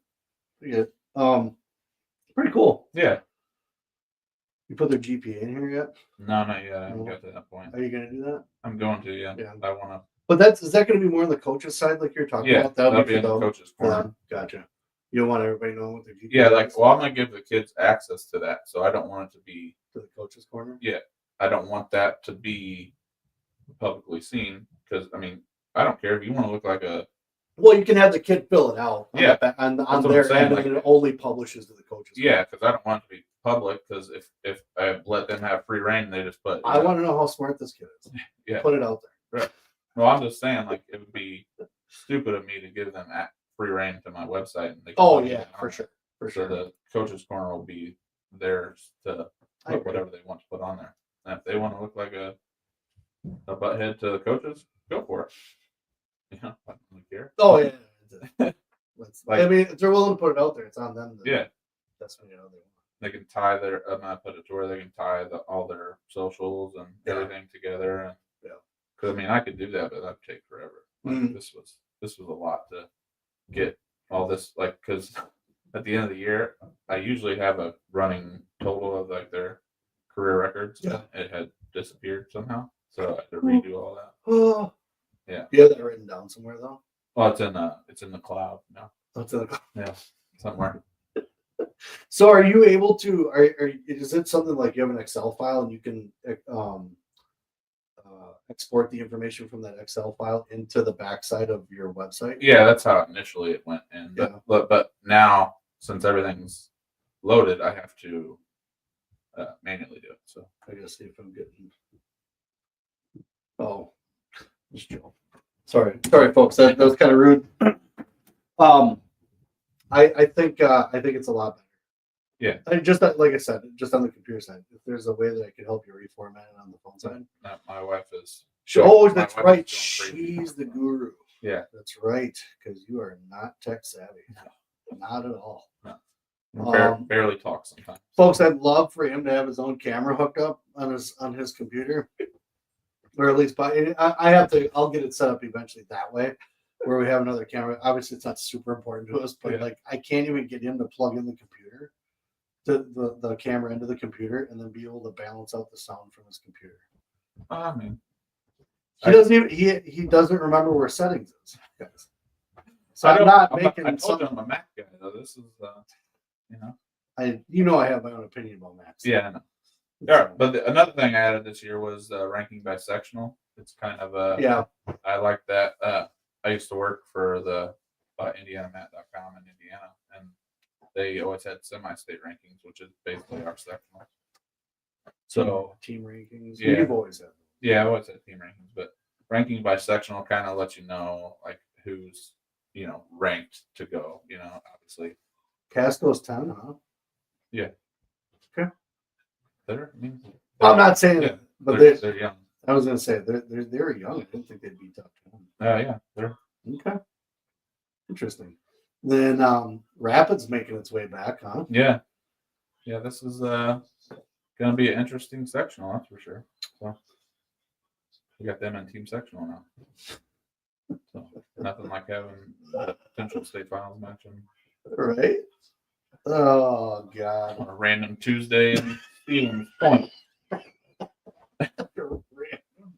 I get it. Pretty cool. Yeah. You put their GPA in here yet? No, not yet. I haven't No. got to that point. Are you gonna do that? I'm going to, yeah. Yeah. I want to. But is that going to be more on the coach's side, like you're talking about? That'll be for in the them? coach's For corner. them? Gotcha. You don't want everybody knowing what their GPA Yeah, is I'm gonna give the kids access to that, so I don't want it to be. to the coach's corner. Yeah, I don't want that to be publicly seen because I don't care if you want to look like a. Well, you can have the kid fill it out. Yeah, on what I'm their saying, end, like- and it only publishes to the coaches. Yeah, because I don't want it to be public. Because if I let them have free reign, they just put. I want to know how smart this kid is. Yeah. Put it out there. Right. Well, I'm just saying, like it would be stupid of me to give them free reign to my website. And they can Oh put it yeah, on for there. sure. For So sure. the coach's corner will be theirs to I put agree. whatever they want to put on there. And if they want to look like a butthead to the coaches, go for it. I don't really care. Oh yeah. Like- I mean, if they're willing to put it out there, it's on them. Yeah, That's when they want. they can tie their. I'm gonna put it to where they can tie all their socials and Yeah. everything together. And Yeah. because I could do that, but that'd take forever. Like, Mhm. This was a lot to get all this. Like because at the end of the year, I usually have a running total of like their career records. Yeah. It had disappeared somehow, so I had to redo all that. Oh. Yeah. You have that written down somewhere though. Well, it's in the cloud now. That's it. Yeah, somewhere. So, are you able to? Is it something like you have an Excel file and you can export the information from that Excel file into the backside of your website? Yeah, that's how initially it went in. Yeah. But now since everything's loaded, I have to manually do it. So I gotta see if I'm getting. Oh, just Joe. Sorry, folks. That was kind of rude. I think it's a lot better. Yeah. Like I said, just on the computer side, if there's a way that I could help you reformat it on the phone side. my wife is. Oh, my that's wife right. is going crazy. She's the guru. Yeah. That's right. Because you are not tech savvy. Not at all. Barely talk sometimes. Folks, I'd love for him to have his own camera hooked up on his computer, or at least I'll get it set up eventually that way, where we have another camera. Obviously, it's not super important to us, but Yeah. like I can't even get him to plug in the computer, the camera into the computer, and then be able to balance out the sound from his computer. He doesn't remember where settings is, guys. So I'm not making. I told you I'm a Mac guy though. This is I have my own opinion about Macs. Yeah, I know. All right, but another thing I added this year was ranking by sectional. It's kind of Yeah. I like that. I used to work for the IndianaMat.com in Indiana, and they always had semi-state rankings, which is basically our sectional. So team rankings. Yeah. You've always had. yeah, I always had team rankings, but ranking by sectional kind of lets you know like who's ranked to go. Obviously. Casco's 10, huh? Yeah. Okay. Well, I'm not saying yeah, that, but they're young. I was going to say they're young. I didn't think they'd be top 10. Yeah, they're Okay. Interesting. Then Rapid's making its way back, huh? yeah. This is gonna be an interesting sectional, that's for sure. So we got them in team sectional now. So nothing like having a potential state finals match Right. Oh God. on a random Tuesday in Stevens Point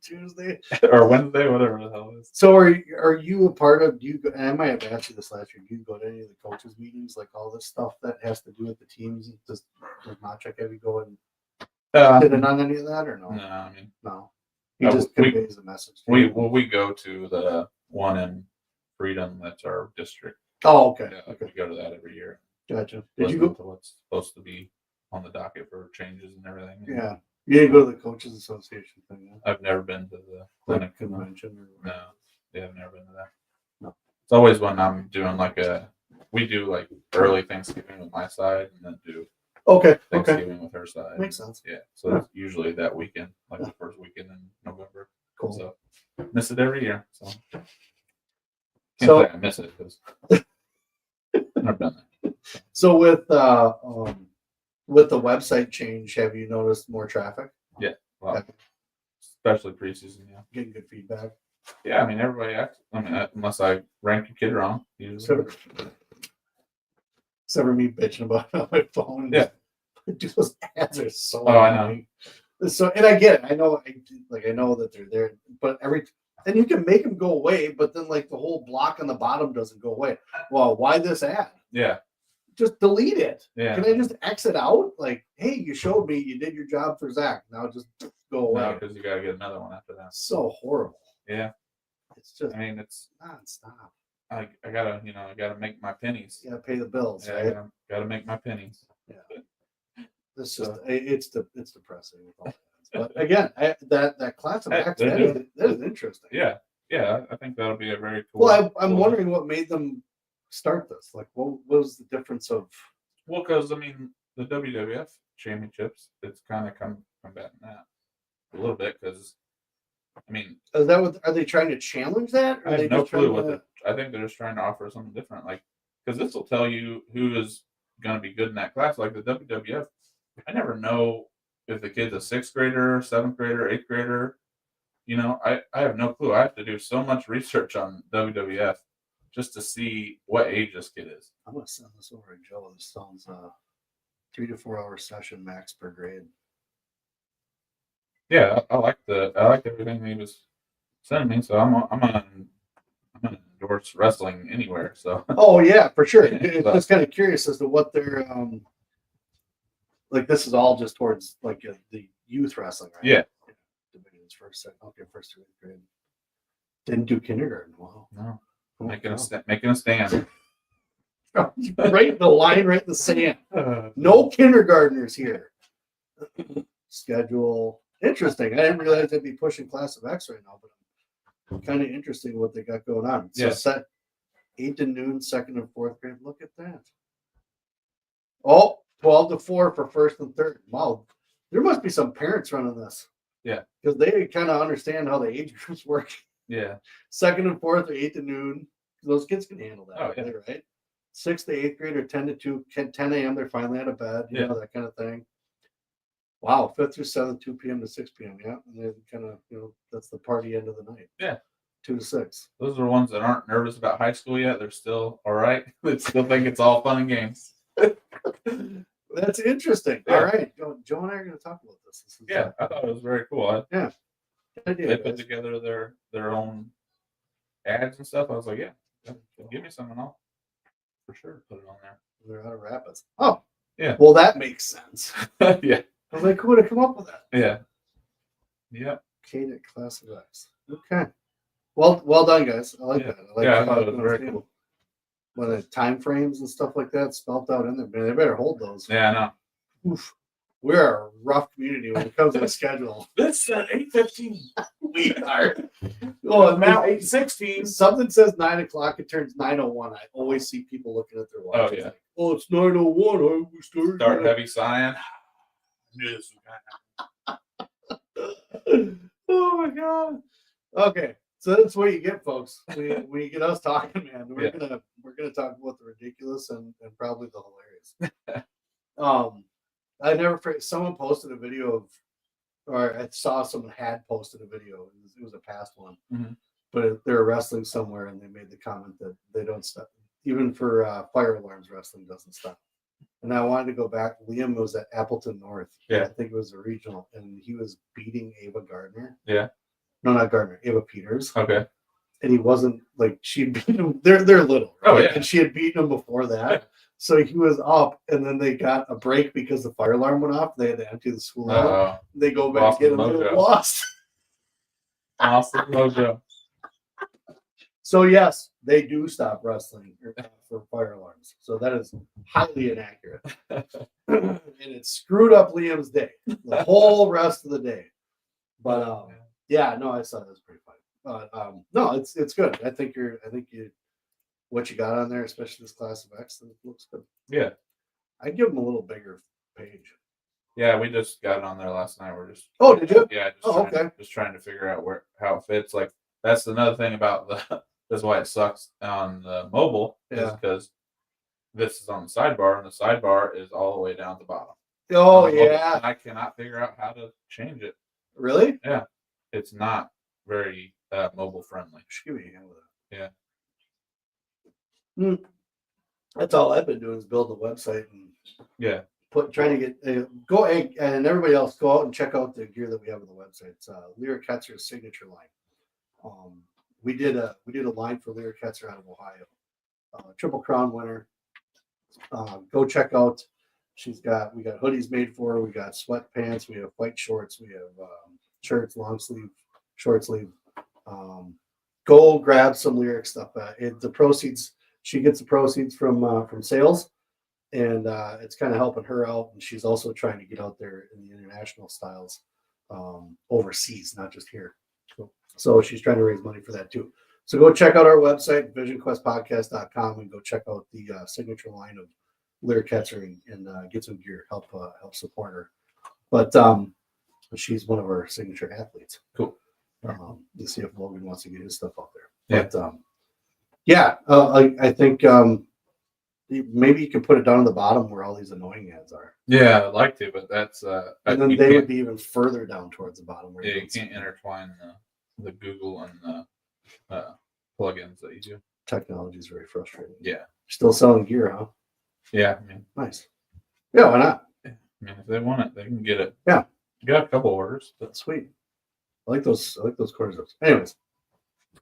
Tuesday. or Wednesday, whatever the hell it is. So are you a part of? Do you go, and I might have asked you this last year. Do you go to any of the coaches' meetings, like all this stuff that has to do with the teams? Does Machek have you go and sit in on any of that, or no? No, No. He just conveys the message. we go to the one in Freedom. That's our district. Oh, okay. Yeah, Okay. we go to that every year. Gotcha. Did you Listen go? to what's supposed to be on the docket for changes and everything? Yeah. You didn't go to the coaches association thing. Yeah? I've never been to the Like clinic. convention or No, yeah, I've never been to that. No. It's always when I'm doing we do like early Thanksgiving with my side and then do Okay. Okay. Thanksgiving with her side. Makes sense. Yeah. So it's usually that weekend, like the first weekend in November. Cool. So miss it every year. So can't So- say I miss it because I've done that. So with With the website change, have you noticed more traffic? Well, Okay. especially preseason. Yeah. Getting good feedback. Yeah. I mean, everybody acts. I mean, unless I rank your kid wrong. Usually. Except for me bitching about it on my phone. Yeah. Dude, those ads are so Oh, I know. annoying. So, and I get it. I know that they're there, but and you can make them go away, but then like the whole block on the bottom doesn't go away. Well, why this ad? Yeah. Just delete it. Yeah. Can I just exit out? Like, hey, you showed me you did your job for Zach. Now just go away. No, because you got to get another one after that. So horrible. Yeah. It's just I mean, it's nonstop. I gotta I gotta make my pennies. You gotta pay the bills, Yeah, right? gotta make my pennies. Yeah. It's just it's depressing with all that. But again, that class of acts that is interesting. Yeah, I think that'll be a very cool. Well, I'm wondering what made them start this. Like, what was the difference of? Well, because I mean, the WWF championships, it's kind of combating that a little bit because, I mean, Is that what are they trying to challenge that? Or I are they have no just clue trying what I think they're just trying to offer something different. Like, because this will tell you who is going to be good in that class. Like the WWF, I never know if the kid's a 6th grader, 7th grader, 8th grader. I have no clue. I have to do so much research on WWF just to see what age this kid is. I'm gonna send this over to Joe. This sounds 3 to 4 hour session max per grade. Yeah, I liked everything he was sending me. So I'm gonna endorse wrestling anywhere. So. Oh yeah, for sure. It's just kind of curious as to what they're like. This is all just towards like the youth wrestling, right? Yeah. Divisions first, second, okay, 1st to 8th grade. Didn't do kindergarten. Wow. No. Oh, Making a stand. Right in the line, right in the sand. No kindergartners here. Schedule. Interesting. I didn't realize they'd be pushing Class of X right now, but kind of interesting what they got going on. So set 8 to noon, 2nd and 4th grade. Look at that. Oh, 12 to 4 for 1st and 3rd. Wow. There must be some parents running this. Yeah. Because they kind of understand how the age groups work. Yeah. 2nd and 4th are 8 to noon. Those kids can handle that. Oh, yeah. Right? 6th to 8th grade are 10 to 2, 10 a.m. They're finally out of bed, you know, that kind of thing. Wow, 5th through 7th, 2 p.m. to 6 p.m. Yeah, and then kind of, that's the party end of the night. Yeah. 2 to 6. Those are ones that aren't nervous about high school yet. They're still all right. They still think it's all fun and games. That's interesting. Yeah. All right, Joe and I are going to talk about this. I thought it was very cool. Yeah, they put together their own ads and stuff. I was like, give me some and I'll for sure put it on there. They're out of Rapids. Oh, yeah. Well, that makes sense. Yeah. I was like, who would have come up with that? Yeah. Yep. Kate at Class of X. Okay. Well done, guys. I like that. I thought it was very cool. When the time frames and stuff like that spelt out in there, man, they better hold those. Yeah, I know. Oof. We're a rough community when it comes to the schedule. This at 8:15. We are. Oh, now 8:16. Something says 9 o'clock. It turns 9:01. I always see people looking at their watch. Oh yeah. Like, it's 9:01. We start heavy sighing. Oh my god. Okay. So that's what you get, folks. When you get us talking, man, we're gonna talk about the ridiculous and probably the hilarious. I never forget. Someone posted a video of, or I saw someone had posted a video. It was a past one, but they were wrestling somewhere, and they made the comment that they don't stop, even for fire alarms. Wrestling doesn't stop. And I wanted to go back. Liam was at Appleton North. Yeah, I think it was a regional, and he was beating Ava Gardner. Yeah. No, not Gardner. Ava Peters. Okay. And he wasn't like she beat him. They're little. Right? Oh yeah. And she had beaten him before that. So he was up, and then they got a break because the fire alarm went off. They had to empty the school out. They go back and get him. Lost. Awesome mojo. So yes, they do stop wrestling for fire alarms. So that is highly inaccurate, and it screwed up Liam's day, the whole rest of the day. But yeah, no, I saw that was pretty funny. No, it's good. I think what you got on there, especially this Class of X, it looks good. Yeah, I'd give them a little bigger page. Yeah, we just got it on there last night. We're just did you? Yeah, okay. Just trying to figure out how it fits. Like that's another thing about that's why it sucks on the mobile is because this is on the sidebar and the sidebar is all the way down at the bottom. Oh on the mobile, yeah, and I cannot figure out how to change it. really? Yeah, it's not very mobile friendly. Should give me a hand with Yeah, that. That's all I've been doing is building a website and yeah, trying to get go and everybody else go out and check out the gear that we have on the website. It's Lyric Ketzer's signature line. We did a line for Lyric Ketzer out of Ohio, Triple Crown winner. Go check out. We got hoodies made for her. We got sweatpants. We have white shorts. We have shirts, long sleeve, short sleeve. Go grab some Lyric stuff. The proceeds. She gets the proceeds from sales, and it's kind of helping her out. And she's also trying to get out there in the international styles overseas, not just here. So she's trying to raise money for that too. So go check out our website, visionquestpodcast.com, and go check out the signature line of Lyric Ketzer and get some gear, help support her. But she's one of our signature athletes. cool. To see if Logan wants to get his stuff out there. Yeah. But I think maybe you can put it down at the bottom where all these annoying ads are. Yeah, I'd like to, but that's And then they would be even further down towards the bottom. Where yeah, you can't intertwine the Google and the plugins that you do. Technology is very frustrating. Yeah. Still selling gear, huh? Yeah, I mean, Nice. Yeah, why not? I mean, if they want it, they can get it. Yeah. Got a couple orders, but That's sweet. I like those quarters. Anyways,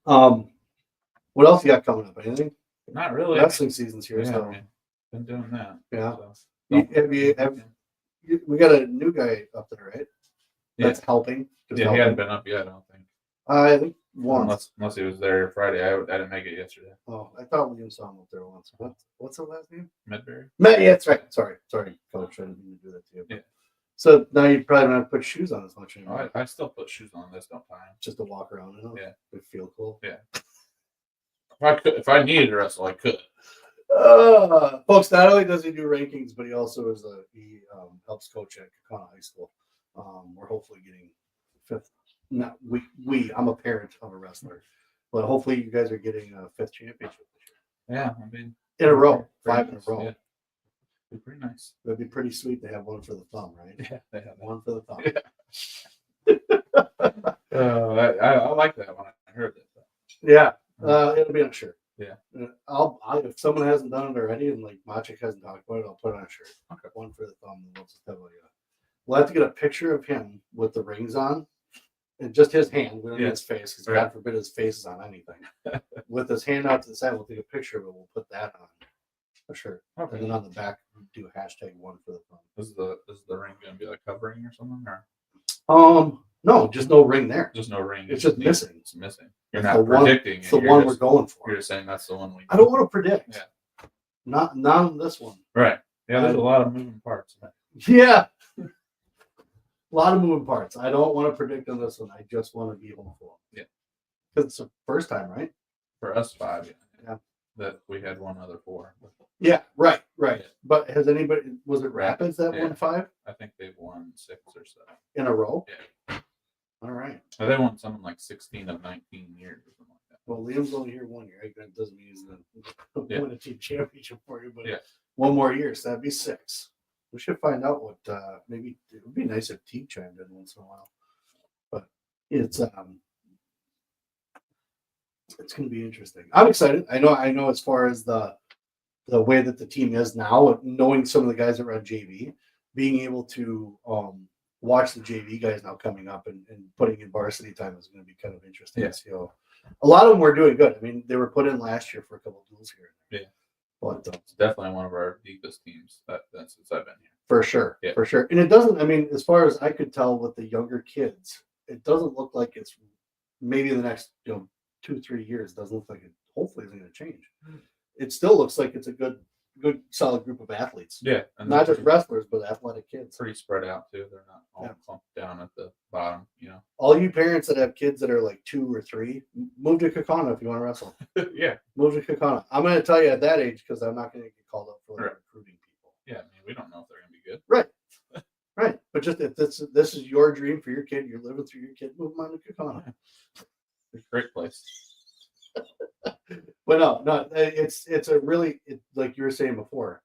what else you got coming up? Anything? not really. Wrestling season's here, Yeah, so I mean, been doing that. yeah. So. We got a new guy up there, right? Yeah. That's helping. Yeah, he hadn't been up yet, I don't think. I think once. Unless he was there Friday. I didn't make it yesterday. Oh, I thought Liam saw him up there once. What's the last name? Medberry? Yeah, that's right. Sorry, Coach. I didn't mean to do that to you. Yeah. So now you probably don't have to put shoes on as much anymore. I still put shoes on this don't time. Just to walk around in them. Yeah. It feel cool. Yeah. If I needed to wrestle, I could. Folks, not only does he do rankings, but he also he helps coach at Kakana High School. We're hopefully getting fifth. Not I'm a parent of a wrestler, but hopefully you guys are getting a fifth championship this year. Yeah, I mean, in a row, 5 in a row. Yeah. Be pretty nice. It'd be pretty sweet to have one for the thumb, right? Yeah, they have one for the thumb. Yeah. I like that when I heard that. Yeah, it'll be on a shirt. Yeah, I'll if someone hasn't done it already and like Maciek hasn't talked about it, I'll put it on a shirt. Okay, one for the thumb. We'll have to get a picture of him with the rings on, and just his hand. We don't need his face, because God forbid his face is on anything. With his hand out to the side, we'll take a picture of it. We'll put that on a shirt, and then on the back, do hashtag one for the thumb. Is the ring going to be like covering or something, or? No, just no ring there. Just no ring. It's just missing. It's missing. You're not predicting. It's the one we're going for. You're just saying that's the one we. I don't want to predict. Yeah. Not on this one. Right. Yeah. There's a lot of moving parts. Yeah. A lot of moving parts. I don't want to predict on this one. I just want to be hopeful. Yeah. Because it's the first time, right? For us 5. Yeah. That we had one other 4. Yeah. Right. Yeah. But was it Rapids that won 5? I think they've won 6 or 7 in a row. Yeah. All right. They won something like 16 of 19 years or something like that. Well, Liam's only here 1 year. That doesn't mean he's going to win a team championship for you, but 1 more year, so that'd be 6. We should find out what maybe it would be nice if T chimed in once in a while. But it's going to be interesting. I'm excited. I know as far as the way that the team is now, knowing some of the guys that are on JV, being able to watch the JV guys now coming up and putting in varsity time is going to be kind of interesting. Yeah. So a lot of them were doing good. I mean, they were put in last year for a couple of duels here. Yeah. But it's definitely one of our deepest teams since I've been here. For sure. Yeah. For sure. And it doesn't, I mean, as far as I could tell with the younger kids, it doesn't look like it's maybe in the next 2-3 years, it doesn't look like it hopefully isn't going to change. It still looks like it's a good solid group of athletes. Yeah. And not just wrestlers, but athletic kids. Pretty spread out too. They're not all clumped down at the bottom, All you parents that have kids that are like 2 or 3, move to Kakana if you want to wrestle. Yeah. Move to Kakana. I'm going to tell you at that age because I'm not going to get called up for recruiting people. Yeah, I mean, we don't know if they're going to be good. Right. Right. But just if this is your dream for your kid, you're living through your kid, move them on to Kakana. It's a great place. But no, it's a really like you were saying before,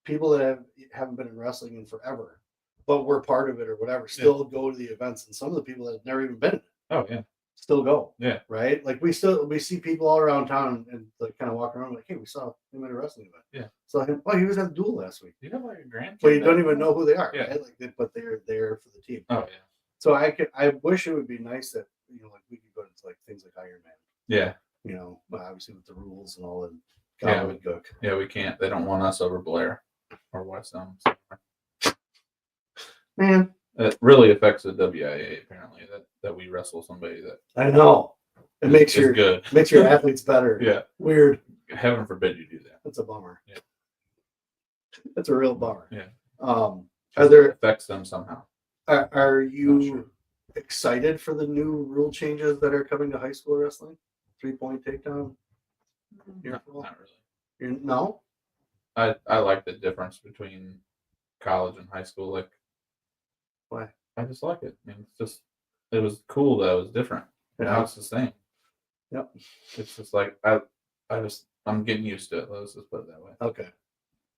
people that haven't been in wrestling in forever, but we're part of it or whatever, still go to the events. And some of the people that have never even been in it Oh yeah. still go. Yeah. Right. Like we see people all around town and like kind of walking around like, hey, we saw him at a wrestling event. Yeah. So he was at the duel last week. You have like a grandkid. But you don't even know who they are. Yeah. Right? Like, but they're there for the team. Oh yeah. So I wish it would be nice that, you know, like we could go to like things like Ironman. Yeah. You know, obviously with the rules and all that. Yeah. Would cook. Yeah, we can't. They don't want us over Blair or West Elm. Man, it really affects the WIA apparently that we wrestle somebody that I know. It makes your good. Makes your athletes better. Yeah. Weird. Heaven forbid you do that. That's a bummer. Yeah. That's a real bummer. Yeah. Are there affects them somehow? Are you excited for the new rule changes that are coming to high school wrestling? 3-point takedown. Not really. No. I like the difference between college and high school. Like, why? I just like it. I mean, it was cool that it was different. Yeah. Now it's the same. Yep. It's just like I'm getting used to it. Let's just put it that way. Okay.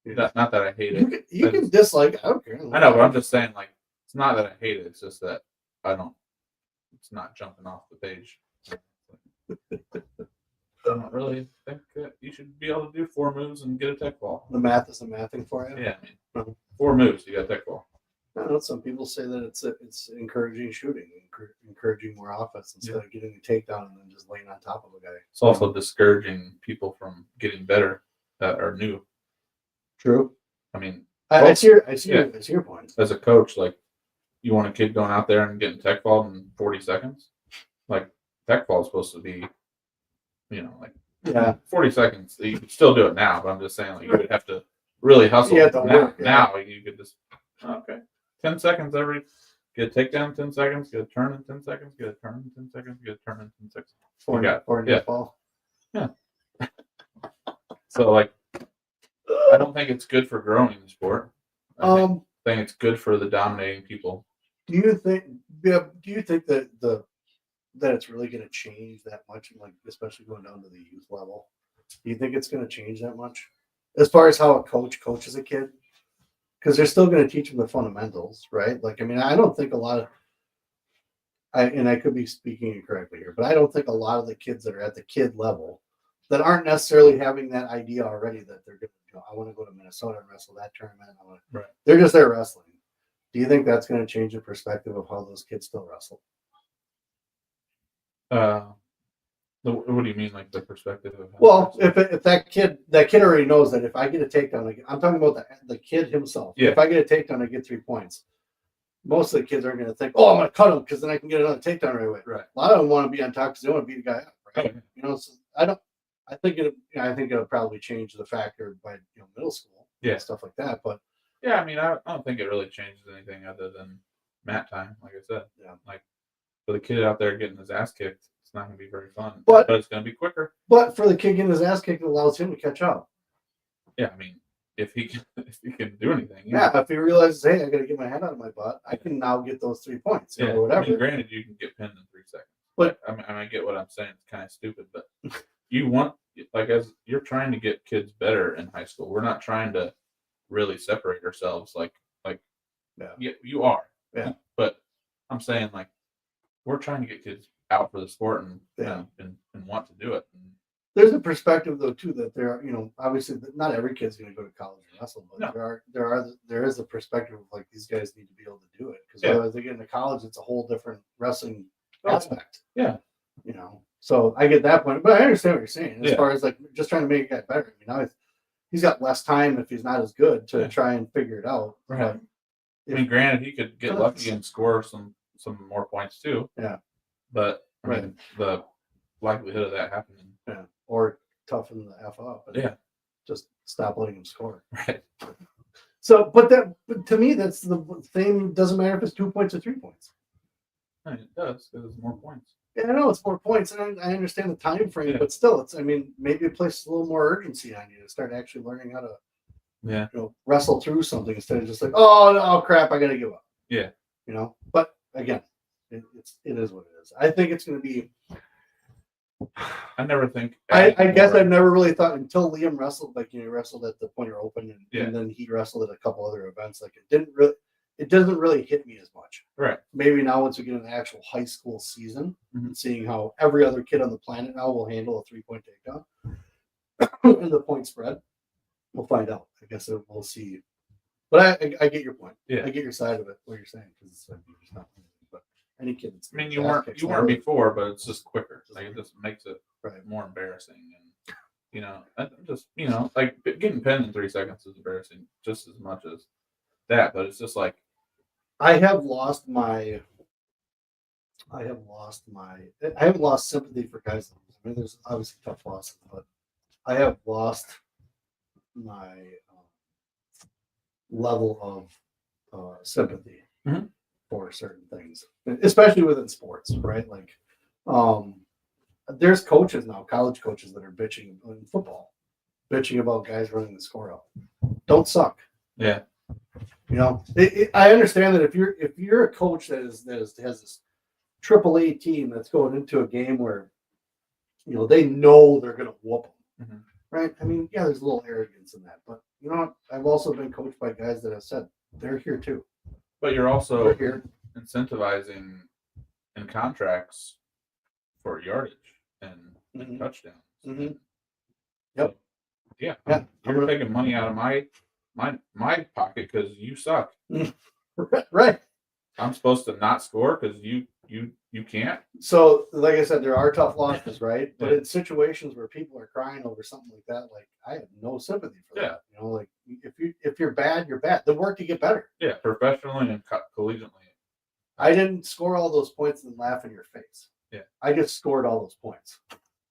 Not that I hate it. You can dislike it. I don't care. I know, but I'm just saying, like, it's not that I hate it. It's just that it's not jumping off the page. I don't really think that you should be able to do 4 moves and get a tech ball. The math isn't mathing for you? Yeah, I mean, 4 moves, you got a tech ball. I don't know. Some people say that it's encouraging shooting, encouraging more offense instead of getting a takedown and then just laying on top of a guy. It's also discouraging people from getting better that are new. True. I mean, I see your point. As a coach, like, you want a kid going out there and getting tech ball in 40 seconds? Like, tech ball is supposed to be, you know, like 40 seconds. You could still do it now, but I'm just saying, like, you would have to really hustle. Now you could just, 10 seconds get a takedown in 10 seconds, get a turn in 10 seconds, get a turn in 10 seconds, get a turn in 10 seconds. Ball. Yeah. So, like, I don't think it's good for growing the sport. I think it's good for the dominating people. Do you think that that it's really going to change that much, like especially going down to the youth level? Do you think it's going to change that much as far as how a coach coaches a kid? Because they're still going to teach them the fundamentals, right? Like, I mean, I don't think a lot of, I could be speaking incorrectly here, but I don't think a lot of the kids that are at the kid level that aren't necessarily having that idea already that they're going to, I want to go to Minnesota and wrestle that tournament. They're just there wrestling. Do you think that's going to change the perspective of how those kids still wrestle? What do you mean, like the perspective of? Well, if that kid already knows that if I get a takedown, I'm talking about the kid himself. Yeah. If I get a takedown, I get 3 points. Most of the kids aren't going to think, "Oh, I'm going to cut him because then I can get another takedown right away." Right. A lot of them want to be on top because they want to beat a guy up. Right. Okay. You know, so I think it'll probably change the factor by middle school. Yeah. And stuff like that. But yeah, I mean, I don't think it really changes anything other than mat time. Like I said, like for the kid out there getting his ass kicked, it's not going to be very fun. But it's going to be quicker. But for the kid getting his ass kicked, it allows him to catch up. Yeah, I mean, if he can do anything. If he realizes, hey, I got to get my head out of my butt, I can now get those 3 points. Or whatever. I mean, granted, you can get pinned in 3 seconds. But I get what I'm saying. It's kind of stupid, but you want, like, as you're trying to get kids better in high school, we're not trying to really separate ourselves. You are. Yeah. But I'm saying, like, we're trying to get kids out for the sport and want to do it. There's a perspective though too that there, obviously not every kid's going to go to college and wrestle, but there is a perspective of like these guys need to be able to do it because otherwise they get into college, it's a whole different wrestling aspect. Yeah. So I get that point, but I understand what you're saying as far as like just trying to make it get better. I mean, now he's got less time if he's not as good to try and figure it out. Right. I mean, granted, he could get lucky and score some more points too. Yeah. But I mean, the likelihood of that happening. Yeah. Or toughen the F up. And just stop letting him score. Right. So, but to me, that's the thing. Doesn't matter if it's 2 points or 3 points. I mean, it does because it's more points. Yeah, I know it's more points, and I understand the time frame, but still, maybe it places a little more urgency on you to start actually learning how to, wrestle through something instead of just like, oh crap, I got to give up. Yeah. But again, it is what it is. I think it's going to be. I never think. I guess I've never really thought until Liam wrestled, like he wrestled at the Pointer Open, and then he wrestled at a couple other events. Like it doesn't really hit me as much. Right. Maybe now once we get an actual high school season and seeing how every other kid on the planet now will handle a 3-point takedown in the point spread, we'll find out. I guess we'll see. But I get your point. Yeah. I get your side of it, what you're saying, because it's like, not, but any kid. I mean, you weren't before, but it's just quicker. Like it just makes it more embarrassing, and you know, just like getting pinned in 3 seconds is embarrassing just as much as that. But it's just like I haven't lost sympathy for guys. I mean, there's obviously tough losses, but I have lost my level of sympathy for certain things, especially within sports, right? Like, there's coaches now, college coaches that are bitching in football, bitching about guys running the score up. Don't suck. Yeah. You know, I understand that if you're a coach that has this AAA team that's going into a game where, they know they're going to whoop them, right? I mean, yeah, there's a little arrogance in that, but you know what? I've also been coached by guys that have said they're here too. But you're also incentivizing in contracts for yardage and touchdowns. Yep. So, yeah. You're taking money out of my pocket because you suck. Right. I'm supposed to not score because you can't. So, like I said, there are tough losses, right? But in situations where people are crying over something like that, like I have no sympathy for that. Like if you're bad, you're bad. Then work to get better. Yeah, professionally and collegiately. I didn't score all those points and laugh in your face. Yeah. I just scored all those points.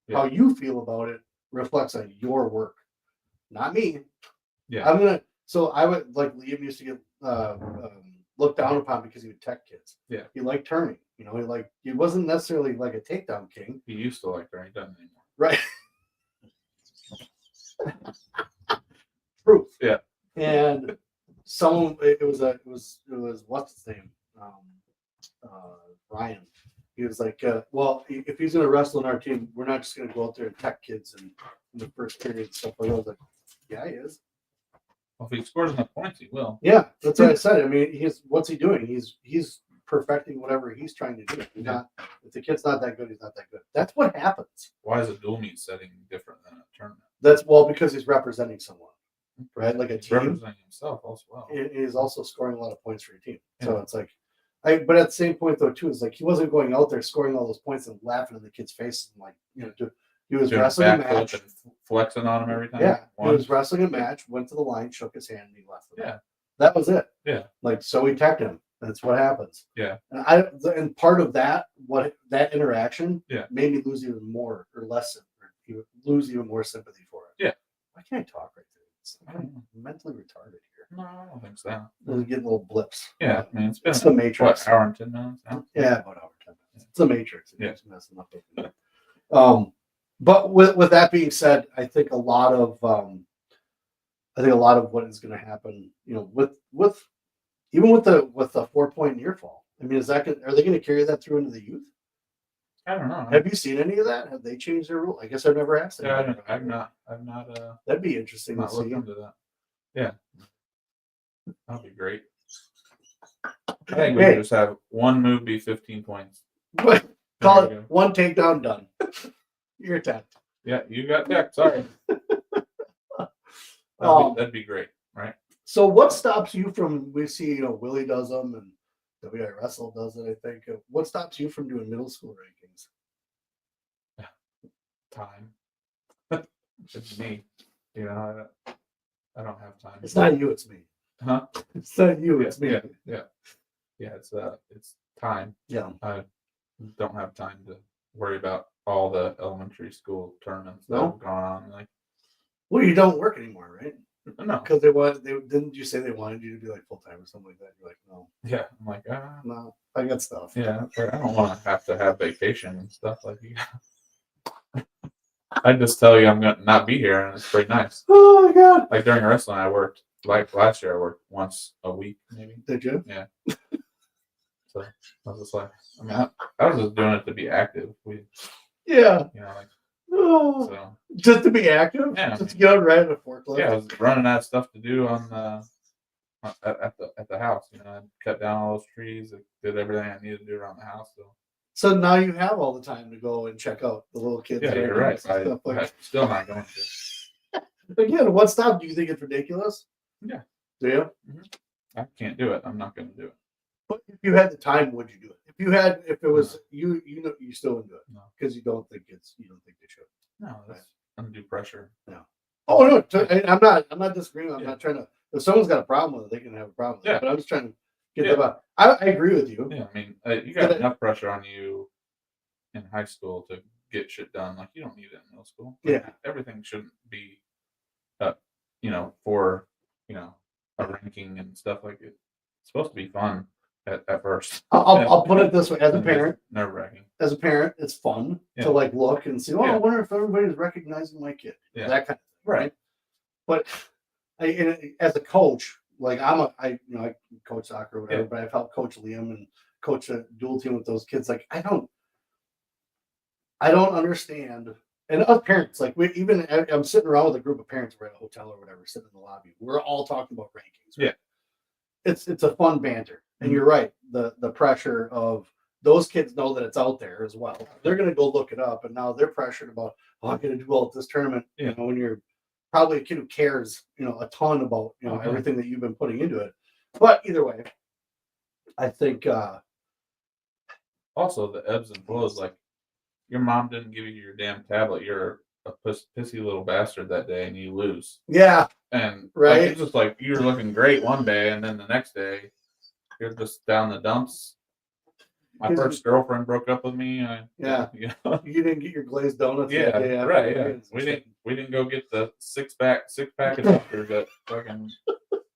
Yeah. How you feel about it reflects on your work, not me. Yeah. So I would, like Liam used to get looked down upon because he would tech kids. Yeah. He liked turning. He wasn't necessarily like a takedown king. He used to like turning. He doesn't anymore. Right. Truth. Yeah. And it was what's his name? Ryan. He was like, well, if he's going to wrestle in our team, we're not just going to go out there and tech kids in the first period and stuff like that. I was like, yeah, he is. Well, if he scores enough points, he will. Yeah, that's what I said. I mean, what's he doing? He's perfecting whatever he's trying to do. If the kid's not that good, he's not that good. That's what happens. Why is a dual meet setting different than a tournament? That's because he's representing someone, right? Like a team. Representing himself also well. He's also scoring a lot of points for your team. Yeah. So it's like, but at the same point though too, it's like he wasn't going out there scoring all those points and laughing in the kid's face and he was wrestling a match, and flexing on him every time. Yeah, he was wrestling a match, went to the line, shook his hand, and he left. Yeah, that was it. Yeah, so he teched him. That's what happens. Yeah, and part of that, that interaction, made me lose even more or less, or lose even more sympathy for it. Yeah, why can't I talk right there? I'm mentally retarded here. No, I don't think so. They're getting little blips. Yeah, I mean it's been the Matrix. What, hour and 10 minutes now? Yeah, about hour and 10 minutes. It's the Matrix. It's messing up. But with that being said, I think a lot of what is going to happen, with the 4-point near fall. I mean, are they going to carry that through into the youth? I don't know. Have you seen any of that? Have they changed their rule? I guess I've never asked. Yeah, I've not. That'd be interesting to see. Into that. Yeah, that'd be great. I think we just have one move be 15 points. Call it one takedown done. You're attacked. Yeah, you got decked. Sorry. That'd be great, right? So, what stops you from? We see, Willie does them, and WI Wrestle does it. I think. What stops you from doing middle school rankings? Time. It's me. I don't have time. It's not you. It's me. Huh? It's not you. It's me. Yeah. It's time. Yeah. I don't have time to worry about all the elementary school tournaments that have gone on. Well, you don't work anymore, right? No, because they didn't you say they wanted you to be like full time or something like that? You're like, no. Yeah, I'm like, no, I got stuff. Yeah, I don't want to have vacation and stuff like that. I just tell you I'm gonna not be here, and it's pretty nice. Oh my god! Like during wrestling, I worked. Like last year, I worked once a week, maybe. Did you? Yeah. So I was just like, I was just doing it to be active. So just to be active. Yeah. Just to get on right at a forklift. Yeah, I was running out of stuff to do on at the house. You know, I cut down all those trees. I did everything I needed to do around the house. So So now you have all the time to go and check out the little kids. yeah, you're right. I'm still not going to. Again, what stop? Do you think it's ridiculous? Yeah. Do you? Mm-hmm. I can't do it. I'm not going to do it. But if you had the time, would you do it? If it was you still wouldn't do it. No. Because you don't think they should. No, that's undue pressure. No. Oh no, I'm not disagreeing. I'm not trying to. If someone's got a problem with it, they can have a problem with it. But I'm just trying to get them out. I agree with you. Yeah, I mean, you got enough pressure on you in high school to get shit done. Like, you don't need it in middle school. Like, everything shouldn't be, for a ranking and stuff like it. It's supposed to be fun at first. I'll put it this way: as a parent, nerve-wracking. As a parent, it's fun to like look and see. Oh, I wonder if everybody's recognizing my kid. Yeah. That kind of thing, right? But as a coach, like I coach soccer or whatever, but I've helped coach Liam and coach a dual team with those kids. Like I don't understand. And us parents, like I'm sitting around with a group of parents. We're at a hotel or whatever, sitting in the lobby. We're all talking about rankings. Right? Yeah, it's a fun banter. And you're right. The pressure of those kids know that it's out there as well. They're going to go look it up, and now they're pressured about, I'm going to do well at this tournament. You know, when you're probably a kid who cares, a ton about everything that you've been putting into it. But either way, I think also the ebbs and flows. Like your mom didn't give you your damn tablet. You're a pissy little bastard that day, and you lose. Yeah, and right. Like, it's just like you're looking great one day, and then the next day. You're just down the dumps. My first girlfriend broke up with me. You didn't get your glazed donuts. Yeah, that day right. Yeah, we didn't go get the six pack of Dunkers at fucking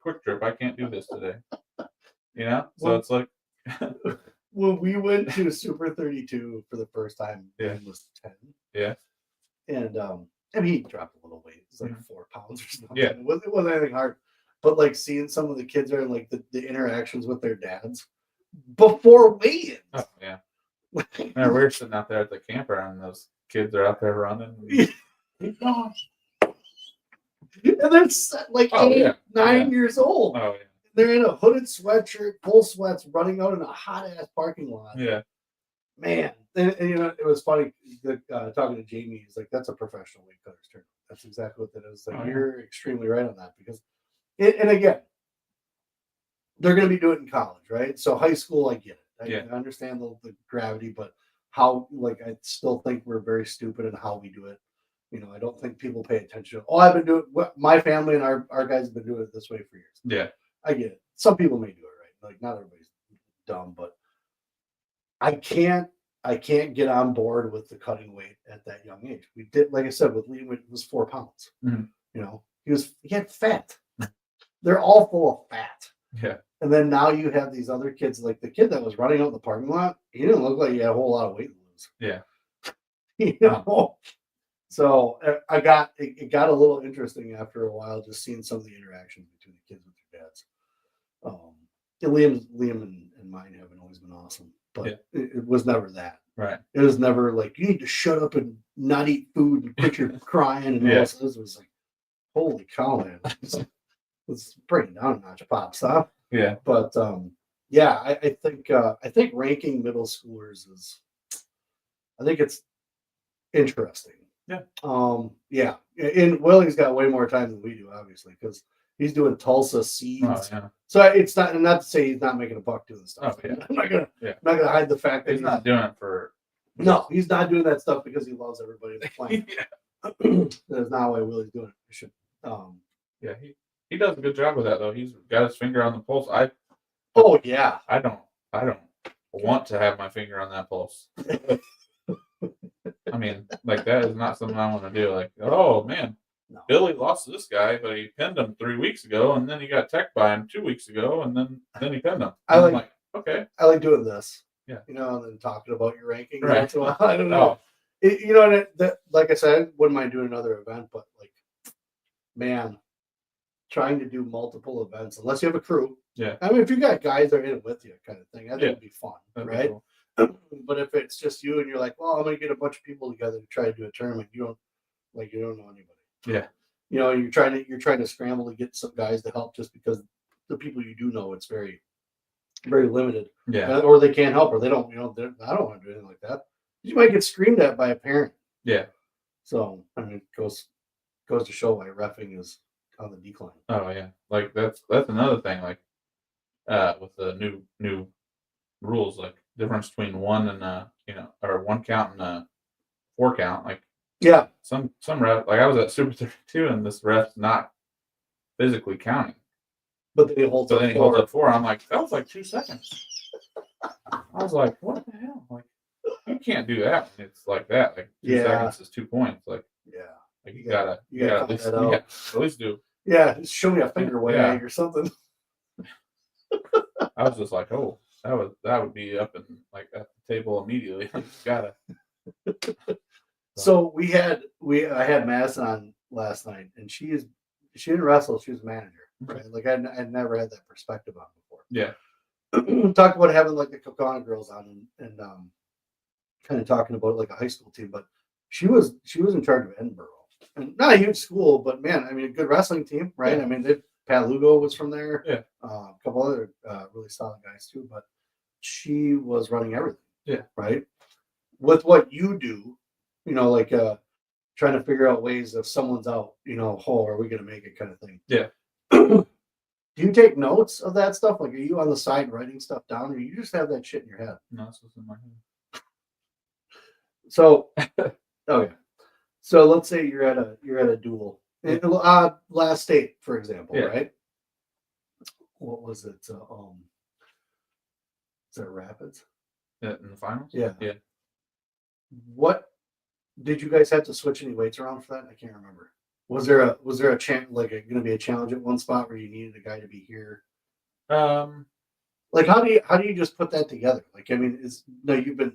Quick Trip. I can't do this today. So it's like when we went to Super 32 for the first time, Ben was 10. Yeah, and he dropped a little weight. It was like 4 pounds or something. Yeah, it wasn't anything hard. But like seeing some of the kids are like the interactions with their dads before weigh-ins. Oh yeah. We were sitting out there at the camper and those kids are out there running. And they're like 9 years old. Oh yeah. They're in a hooded sweatshirt, full sweats, running out in a hot ass parking lot. Yeah. Man. And it was funny talking to Jamie. He's like, that's a professional weight cutters tournament. That's exactly what that is. Like you're extremely right on that because and again, they're going to be doing it in college, right? So high school, I get it. I understand the gravity, but how, I still think we're very stupid in how we do it. I don't think people pay attention. I've been doing my family and our guys have been doing it this way for years. Yeah, I get it. Some people may do it right. Like not everybody's dumb, but I can't get on board with the cutting weight at that young age. We did, like I said, with Liam, it was 4 pounds. Mm-hmm. He had fat. They're all full of fat. Yeah. And then now you have these other kids, like the kid that was running out in the parking lot, he didn't look like he had a whole lot of weight to lose. Yeah. So it got a little interesting after a while, just seeing some of the interactions between the kids with their dads. Liam and mine haven't always been awesome, but it was never that. Right. It was never like, you need to shut up and not eat food and quit your crying. And all this. It was like, holy cow, man. Let's bring it down a notch, pop stuff. Yeah. But I think ranking middle schoolers I think it's interesting. Yeah. And Willie's got way more time than we do, obviously, because he's doing Tulsa seeds. Oh, yeah. So it's not to say he's not making a buck doing stuff. Oh, yeah. I'm not gonna hide the fact that he's not doing it for. No, he's not doing that stuff because he loves everybody in the plant. That's not why Willie's doing it. He should. Yeah, he does a good job with that though. He's got his finger on the pulse. I don't want to have my finger on that pulse. I mean, like that is not something I want to do. Like, oh man, Billy lost to this guy, but he pinned him 3 weeks ago, and then he got teched by him 2 weeks ago, and then he pinned him. I'm like, okay. I like doing this. Yeah. And then talking about your ranking. Right. I don't know. Like I said, I wouldn't mind doing another event, but man, trying to do multiple events, unless you have a crew. Yeah. I mean, if you got guys that are in it with you, kind of thing, I think it'd be fun, right? Cool. But if it's just you and you're like, well, I'm going to get a bunch of people together to try to do a tournament, you don't know anybody. Yeah. You're trying to scramble to get some guys to help just because the people you do know, it's very, very limited. Yeah. Or they can't help, or they don't. I don't want to do anything like that. You might get screamed at by a parent. Yeah. So I mean, it goes to show why reffing is on the decline. Oh yeah. Like that's another thing. Like with the new rules, like difference between one and or 1 count and a 4 count. Like Yeah. Some ref, like I was at Super 32 and this ref's not physically counting. But then he holds So up then he 4. holds up 4. I'm like, that was like 2 seconds. I was like, what the hell? Like, you can't do that when it's like that. Like 2 seconds is 2 points. Like, Yeah. like you gotta at least do. Yeah, just show me a finger wag or something. I was just like, oh, that would be up and like at the table immediately. Like, you gotta. So I had Mass on last night, and she didn't wrestle. She was a manager, right? Like I'd never had that perspective on before. Yeah. Talked about having like the Kokana girls on and kind of talking about like a high school team, but she was in charge of Edinburgh, and not a huge school, but man, I mean, a good wrestling team, right? Yeah. I mean, Pat Lugo was from there. Yeah. A couple other really solid guys too, but she was running everything. Yeah. Right. With what you do, like trying to figure out ways if someone's out, are we going to make it kind of thing. Yeah. Do you take notes of that stuff? Like, are you on the side writing stuff down, or you just have that shit in your head? No, it's just in my head. So, okay. So let's say you're at a duel. Last state, for example, right? What was it? Is that Rapids? In the finals? Yeah. Yeah. What did you guys have to switch any weights around for that? I can't remember. Was there a chance going to be a challenge at one spot where you needed a guy to be here? Like how do you just put that together? Like, I mean, you've been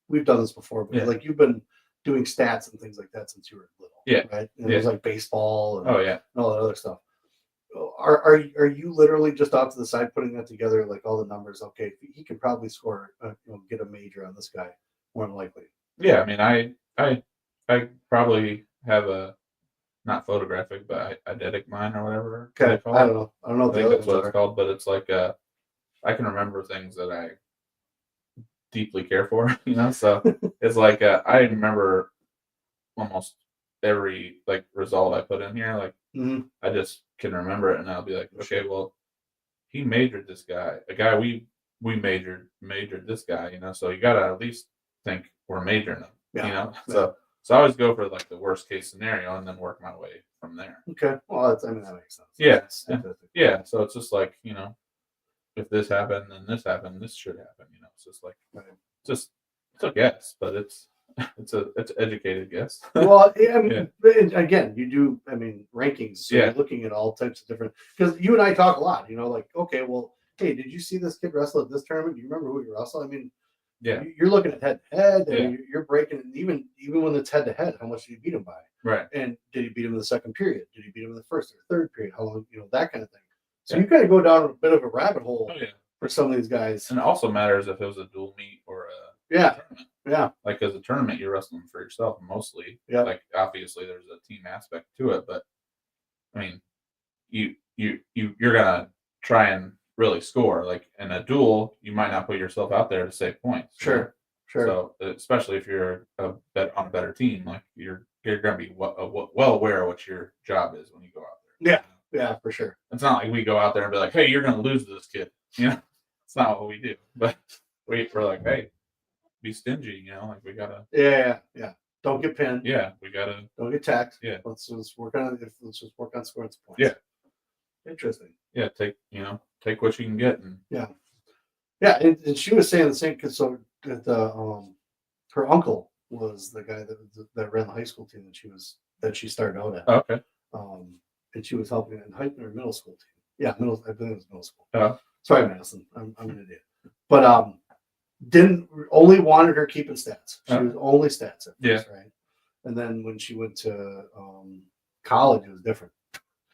we've done this before, but like you've been doing stats and things like that since you were little. Yeah. Right. And it was like baseball and, and all that other stuff. Are you literally just off to the side putting that together, like all the numbers? Okay, he can probably score, get a major on this guy, more than likely. Yeah, I mean, I probably have a not photographic, but eidetic mind or whatever. Okay, I don't know. I think that's what it's called, but it's like I can remember things that I deeply care for, So it's like I remember almost every like result I put in here. Like I just can remember it, and I'll be like, okay, well, he majored this guy, a guy we majored this guy, So you gotta at least think we're majoring him, Yeah. So I always go for like the worst case scenario and then work my way from there. Okay. Well, that makes sense. Yeah. Yeah. So it's just like, if this happened and this happened, this should happen, It's just like it's a guess, but it's an educated guess. Well, I mean, again, you do, I mean, rankings. So you're looking at all types of different, because you and I talk a lot, like, okay, well, hey, did you see this kid wrestle at this tournament? Do you remember who you wrestled? I mean, you're looking at head to head, and you're breaking it, even when it's head to head, how much did you beat him by? Right. And did he beat him in the second period? Did he beat him in the first or third period? How long, that kind of thing. So you kind of go down a bit of a rabbit hole for some of these guys. And it also matters if it was a dual meet or a tournament. Yeah. Like as a tournament, you're wrestling for yourself mostly. Yeah. Like obviously there's a team aspect to it, but I mean, you're gonna try and really score. Like in a duel, you might not put yourself out there to save points. Sure. So especially if you're on a better team, like you're gonna be well aware of what your job is when you go out there. Yeah. Yeah, for sure. It's not like we go out there and be like, hey, you're gonna lose to this kid. It's not what we do. But we're like, hey, be stingy, like we gotta. Yeah. Don't get pinned. Yeah, we gotta. Don't get taxed. Yeah. Let's just work on scoring some points. Yeah. Interesting. Yeah, take what you can get, and yeah, and she was saying the same, because so her uncle was the guy that ran the high school team that she started out at. Okay. And she was helping in middle school team. Yeah, I believe it was middle school. Sorry, Madison, I'm an idiot. But only wanted her keeping stats. She was only stats at first, right? And then when she went to college, it was different.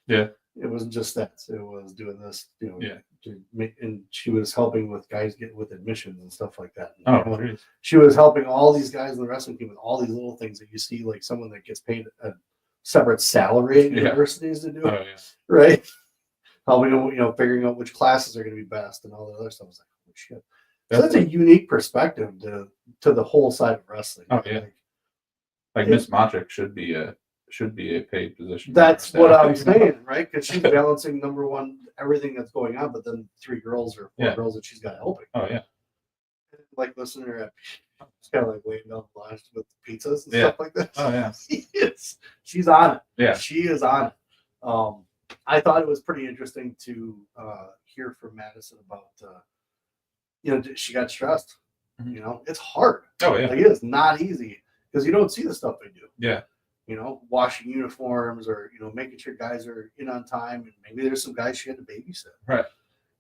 Yeah. It wasn't just stats. It was doing this, and she was helping with guys get with admissions and stuff like that. And, she was helping all these guys in the wrestling team with all these little things that you see, like someone that gets paid a separate salary at universities to do. Oh, yeah. Right? helping them, figuring out which classes are going to be best and all the other stuff. I was like, holy shit. So that's a unique perspective to the whole side of wrestling. Oh yeah. Like Miss Modric should be a paid position. That's what I'm saying, right? Because she's balancing number one everything that's going on, but then 3 girls or 4 girls that she's got helping. Oh yeah. Like listening to her, it's kind of like waiting down the line with the pizzas and stuff like that. Oh yeah. She's on it. Yeah. She is on it. I thought it was pretty interesting to hear from Madison about she got stressed. Mm-hmm. It's hard. Oh yeah. Like, it is not easy because you don't see the stuff they do. Yeah. Washing uniforms or making sure guys are in on time, and maybe there's some guys she had to babysit. Right.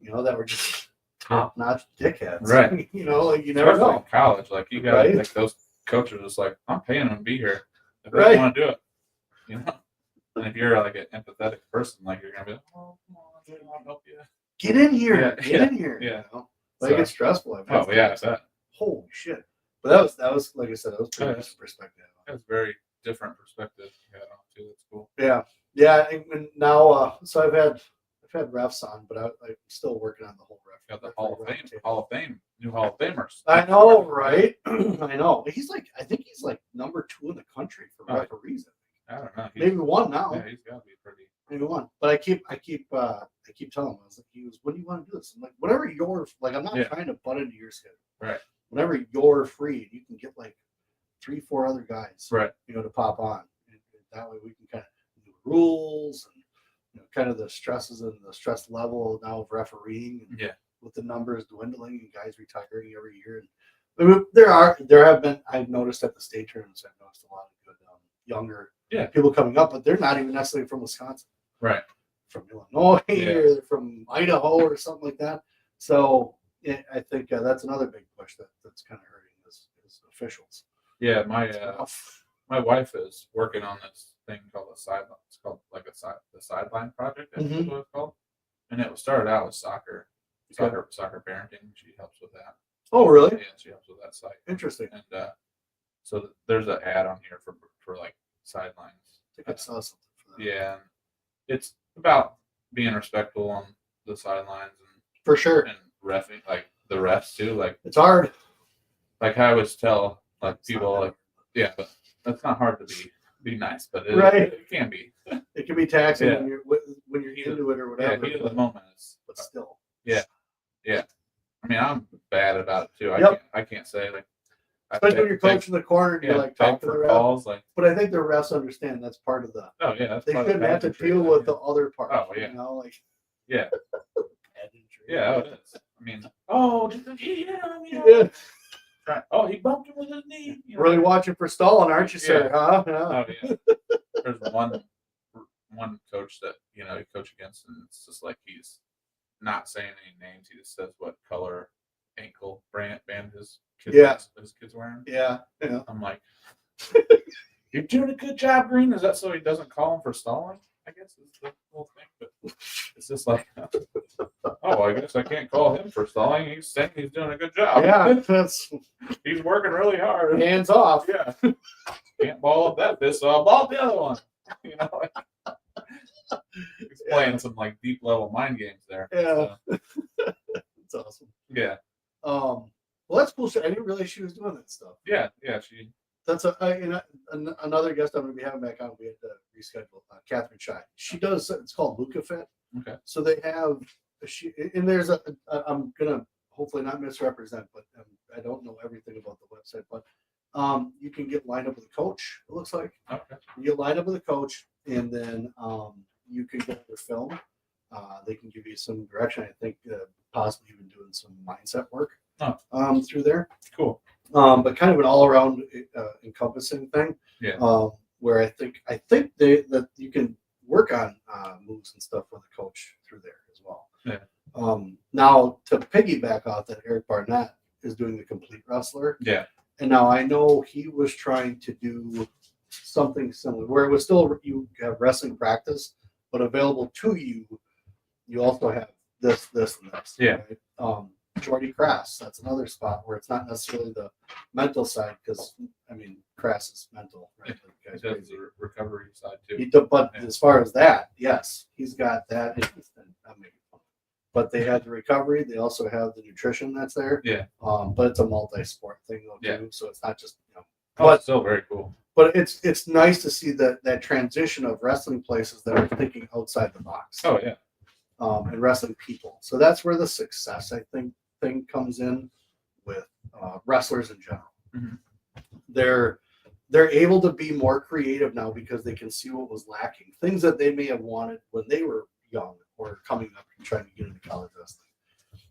That were just top-notch dickheads. Right. Like you never know. In college, like you got Right? like those coaches are just like, I'm paying them to be here. If they Right. want to do it, And if you're like an empathetic person, like you're gonna be like, oh, come on, I'll help you. Get in here. Yeah. Get in here. Yeah. Like it's stressful. Oh yeah, that. Holy shit. But that was like I said, that was pretty good perspective. That's very different perspective. Yeah, too. That's cool. Yeah. Yeah. And now, so I've had refs on, but I'm still working on the whole ref. Got the Hall of Fame, new Hall of Famers. I know, right? I know. I think he's like number 2 in the country for referees. I don't know. Maybe 1 now. Yeah, he's got to be pretty. Maybe 1. But I keep telling him, I was like, when do you want to do this? I'm like, whatever you're like, I'm not trying to butt into your schedule. Right. Whenever you're free, you can get like 3-4 other guys, right? To pop on. And that way we can kind of do rules and kind of the stresses and the stress level now of refereeing. And with the numbers dwindling and guys retiring every year. And there have been, I've noticed at the state tournaments, I've noticed a lot of good younger people coming up, but they're not even necessarily from Wisconsin. Right. From Illinois or from Idaho or something like that. So I think that's another big push that's kind of hurting as officials. Yeah, my wife is working on this thing called the sideline. It's called like the sideline project. I think is what it's called. And it started out with soccer parenting. She helps with that. Oh, really? Yeah, she helps with that site. Interesting. And so there's an ad on here for like sidelines. I think I saw something for that. Yeah, and it's about being respectful on the sidelines and for sure, and reffing, like the refs too. Like it's hard. Like I always tell like people like but that's not hard to be nice, but it can be. It can be taxing when you're into it or whatever. Yeah, heat of the moment is, but still. Yeah. I mean, I'm bad about it too. I can't say like. Especially when you're coaching the corner and you're like talking to the ref. Calls, like, but I think the refs understand that's part of the. Oh yeah, they shouldn't have to deal with the other part. Oh yeah, yeah. Yeah, it is. I mean, oh, he bumped him with his knee. Really watching for stalling, aren't you, sir? Huh? Yeah. Oh yeah. There's one coach that you coach against, and it's just like he's not saying any names. He just says what color ankle band his kids wearing. Yeah. I'm like, you're doing a good job, Green. Is that so he doesn't call him for stalling? I guess is the whole thing, but it's just like, I guess I can't call him for stalling. He's saying he's doing a good job. Yeah, he's working really hard. Hands off. Yeah, can't ball up that fist, so I'll ball up the other one. He's playing some like deep level mind games there. Yeah, that's awesome. Yeah. Well, that's cool. I didn't realize she was doing that stuff. Yeah, she. That's another guest I'm going to be having back on. We had to reschedule. Catherine Scheid. She does. It's called Luca Fit. Okay. So they have and there's I'm gonna hopefully not misrepresent, but I don't know everything about the website, but you can get lined up with a coach. It looks like. Okay. You get lined up with a coach, and then you can get their film. They can give you some direction. I think possibly even doing some mindset work through there. Cool. But kind of an all-around encompassing thing. Yeah. Where I think that you can work on moves and stuff with a coach through there as well. Yeah. Now to piggyback off that, Eric Barnett is doing the Complete Wrestler. Yeah. And now I know he was trying to do something similar, where it was still you have wrestling practice, but available to you. You also have this, and this. Yeah. Right? Jordy Crass, that's another spot where it's not necessarily the mental side, because I mean Crass is mental, right? Like, the guy's He does crazy. the recovery side too. But as far as that, yes, he's got that. I'm making fun. But they have the recovery. They also have the nutrition that's there. Yeah. But it's a multi-sport thing though too. Yeah. So it's not just Oh, it's still very cool. But it's nice to see that transition of wrestling places that are thinking outside the box. Oh yeah. And wrestling people. So that's where the success, I think, thing comes in with wrestlers in general. Mhm. They're able to be more creative now because they can see what was lacking. Things that they may have wanted when they were young or coming up and trying to get into college wrestling.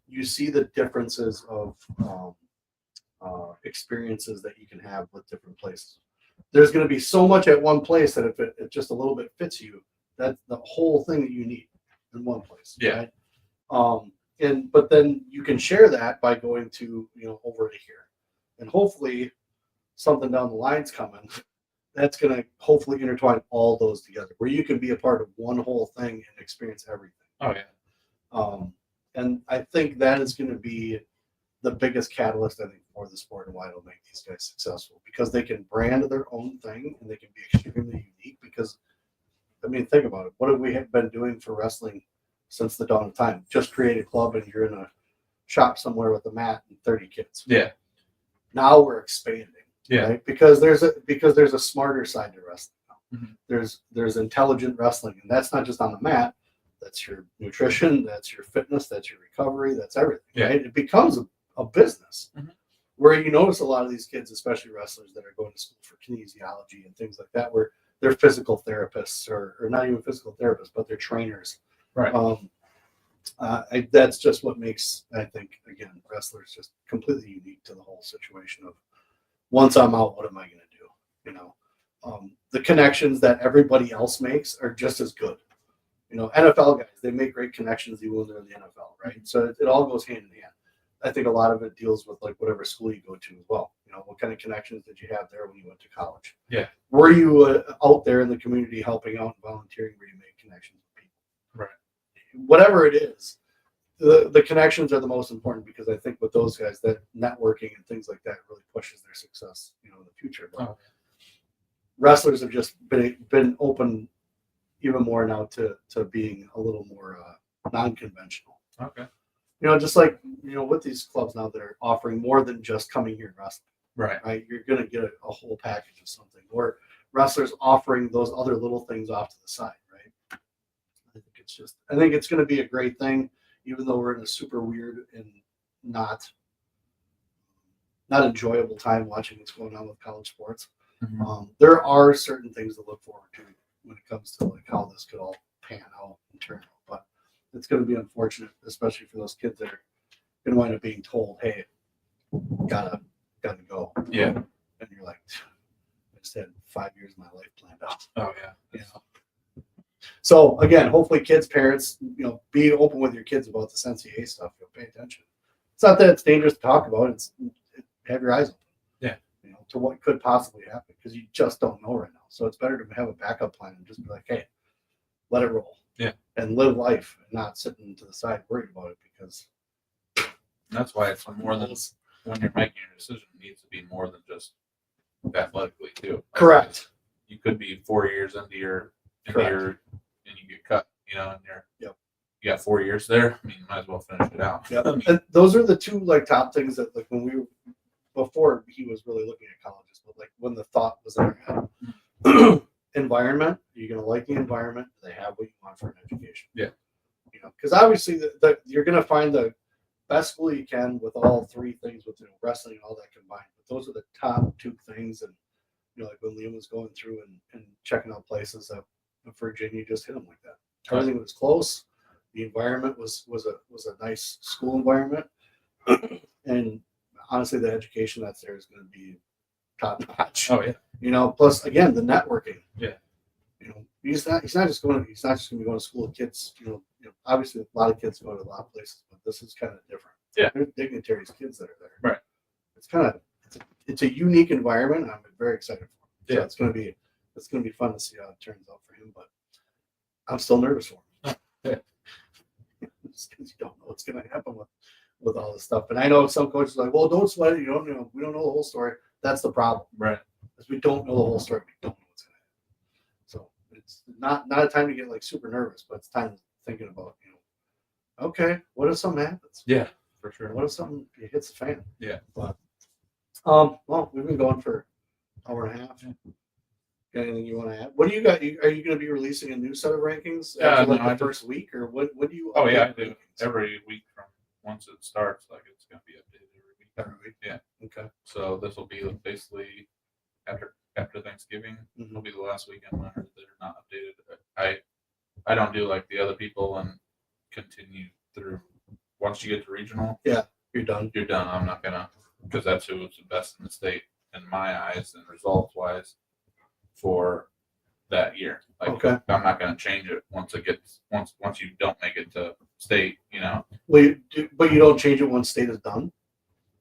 You see the differences of experiences that you can have with different places. There's going to be so much at one place that if it just a little bit fits you, that's the whole thing that you need in one place. Yeah. Right? But then you can share that by going to over to here, and hopefully something down the line's coming that's going to hopefully intertwine all those together, where you can be a part of one whole thing and experience everything. Oh yeah. And I think that is going to be the biggest catalyst, I think, for the sport and why it'll make these guys successful, because they can brand their own thing and they can be extremely unique. Because I mean, think about it. What have we been doing for wrestling since the dawn of time? Just create a club and you're in a shop somewhere with a mat and 30 kids. Yeah. Now we're expanding. Yeah. Right? Because there's a smarter side to wrestling now. Mm-hmm. There's intelligent wrestling, and that's not just on the mat. That's your nutrition, that's your fitness, that's your recovery, that's everything. Yeah. Right? It becomes a business. Mm-hmm. Where you notice a lot of these kids, especially wrestlers that are going to school for kinesiology and things like that, where they're physical therapists or not even physical therapists, but they're trainers. Right. That's just what makes, I think, again, wrestlers just completely unique to the whole situation of, once I'm out, what am I going to do? The connections that everybody else makes are just as good. NFL guys, they make great connections even when they're in the NFL, right? So it all goes hand in hand. I think a lot of it deals with like whatever school you go to as well. What kind of connections did you have there when you went to college? Yeah. Were you out there in the community helping out and volunteering where you make connections with people? Right. Whatever it is, the connections are the most important, because I think with those guys, that networking and things like that really pushes their success, in the future. But wrestlers have just been open even more now to being a little more non-conventional. Okay. Just like, with these clubs now that are offering more than just coming here and wrestling. Right. You're going to get a whole package of something, or wrestlers offering those other little things off to the side. Right. I think it's going to be a great thing, even though we're in a super weird and not enjoyable time watching what's going on with college sports. Mm-hmm. There are certain things to look forward to when it comes to like how this could all pan out and turn out. But it's going to be unfortunate, especially for those kids that are going to wind up being told, "Hey, gotta go." Yeah. And you're like, I just had 5 years of my life planned out. Oh yeah. So again, hopefully, kids, parents, be open with your kids about this NCAA stuff. Pay attention. It's not that it's dangerous to talk about. It's have your eyes open. Yeah. To what could possibly happen, because you just don't know right now. So it's better to have a backup plan and just be like, hey, let it roll. Yeah. And live life and not sitting to the side worried about it, because that's why it's more than, when you're making your decision, it needs to be more than just athletically too. Like, correct. You could be 4 years into your and you get cut, and you got 4 years there. I mean, you might as well finish it out. Yep. And those are the two top things that when before he was really looking at colleges, but when the thought was in our head. Environment, you're going to like the environment. They have what you want for an education. Yeah. Because obviously you're going to find the best school you can with all three things, with wrestling and all that combined. But those are the top two things. And like when Liam was going through and checking out places up in Virginia, just hit him like that. Everything was close. The environment was a nice school environment, and honestly, the education that's there is going to be top notch. Oh yeah. Plus again the networking. Yeah. He's not just going to be going to school with kids. Obviously a lot of kids go to a lot of places, but this is kind of different. Yeah. There's dignitaries, kids that are there. Right. It's a unique environment, and I'm very excited for him. So Yeah. it's going to be fun to see how it turns out for him, but I'm still nervous for him. Yeah. Just because you don't know what's going to happen with all this stuff. And I know some coaches are like, well, don't sweat it. You don't know. We don't know the whole story. That's the problem. Right. Because we don't know the whole story. We don't know what's going to happen. So it's not a time to get like super nervous, but it's time thinking about, okay, what if something happens? Yeah, for sure. What if something hits the fan? Yeah. But well, we've been going for an hour and a half. Got anything you want to add? What do you got? Are you going to be releasing a new set of rankings after the first week, or what do you? Oh yeah, I do every week from once it starts. Like it's going to be updated every week. Every week. Yeah. Okay. So this will be basically after Thanksgiving. Mm-hmm. It'll be the last weekend that are not updated. I don't do like the other people and continue through. Once you get to regional, yeah, you're done. You're done. I'm not gonna, because that's who was the best in the state in my eyes and results wise for that year. Like, okay. I'm not gonna change it once you don't make it to state. Well, but you don't change it once state is done.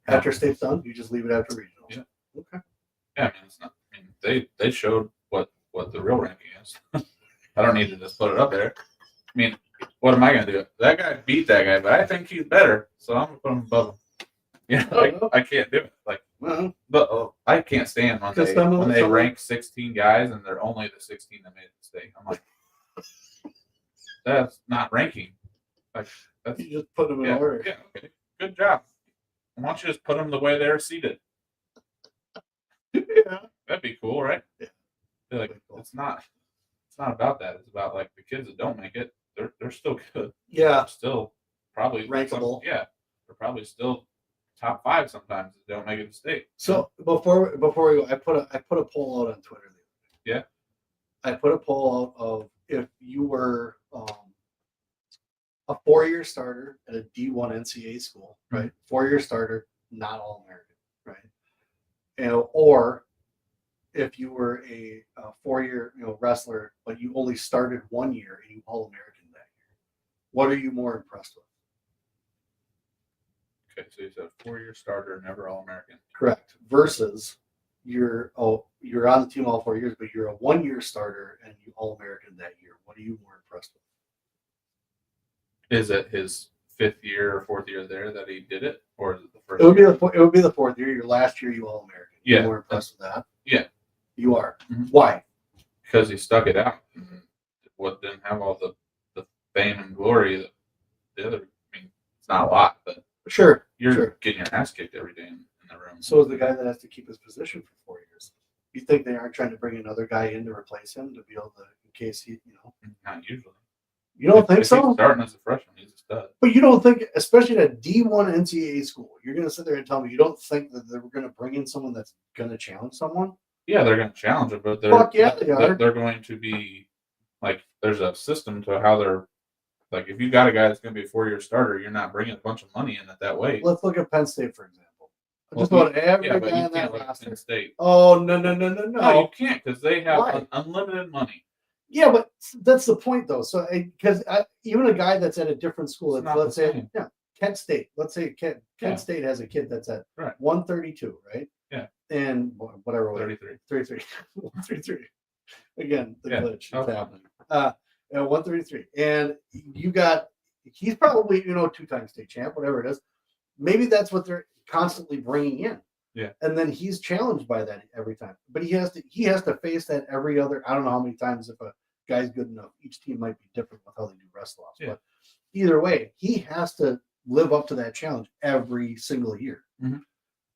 After state's done, you just leave it after regional. Yeah. Okay. Yeah, I mean it's not. I mean they showed what the real ranking is. I don't need to just put it up there. I mean, what am I going to do? That guy beat that guy, but I think he's better, so I'm going to put him above him. I can't do it. Like, but I can't stand when they rank 16 guys and they're only the 16 that made a mistake. I'm like, that's not ranking. Like, you just put them in order. Yeah, okay, good job. Why don't you just put them the way they're seated? Yeah, that'd be cool, right? Yeah, like cool. It's not about that. It's about like the kids that don't make it. They're still good. Yeah, they're still probably rankable. They're probably still top 5 sometimes if they don't make it to state. So before we go, I put a poll out on Twitter. Yeah, I put a poll out of if you were a 4-year starter at a D1 NCAA school, right? 4-year starter, not all American, right? Or if you were a 4-year wrestler, but you only started 1 year and you all American that year, what are you more impressed with? Okay, so you said 4-year starter, never all American. Correct. Versus you're on the team all 4 years, but you're a 1-year starter and you all American that year. What are you more impressed with? Is it his 5th year or 4th year there that he did it, or is it the first? It would be the 4th year. Your last year, you all American. Yeah. You're more impressed with that. Yeah. You are. Mm-hmm. Why? Because he stuck it out. What didn't have all the fame and glory that the other. I mean, it's not a lot, but sure, you're getting your ass kicked every day in the room. So is the guy that has to keep his position for 4 years. You think they aren't trying to bring another guy in to replace him to be able to, in case he, Not usually. You don't think if so? He's starting as a freshman, he's a stud. But you don't think, especially at a D1 NCAA school, you're going to sit there and tell me you don't think that they're going to bring in someone that's going to challenge someone? Yeah, they're going to challenge it, but they are. They're going to be like, there's a system to how they're like. If you got a guy that's going to be a 4-year starter, you're not bringing a bunch of money in it that way. Let's look at Penn State for example. Just about every guy in that roster. Penn State. Oh no! No, you can't because they have unlimited money. Yeah, but that's the point, though. So, because even a guy that's at a different school, let's say, Kent State. Let's say Kent State has a kid that's at 132, right? Yeah. And whatever. 33. 133. Again, the glitch is happening. At 133, and he's probably 2-time state champ, whatever it is. Maybe that's what they're constantly bringing in. Yeah. And then he's challenged by that every time. But he has to face that every other, I don't know how many times if a guy's good enough. Each team might be different with how they do wrestle-offs. Yeah. But either way, he has to live up to that challenge every single year. Mm-hmm.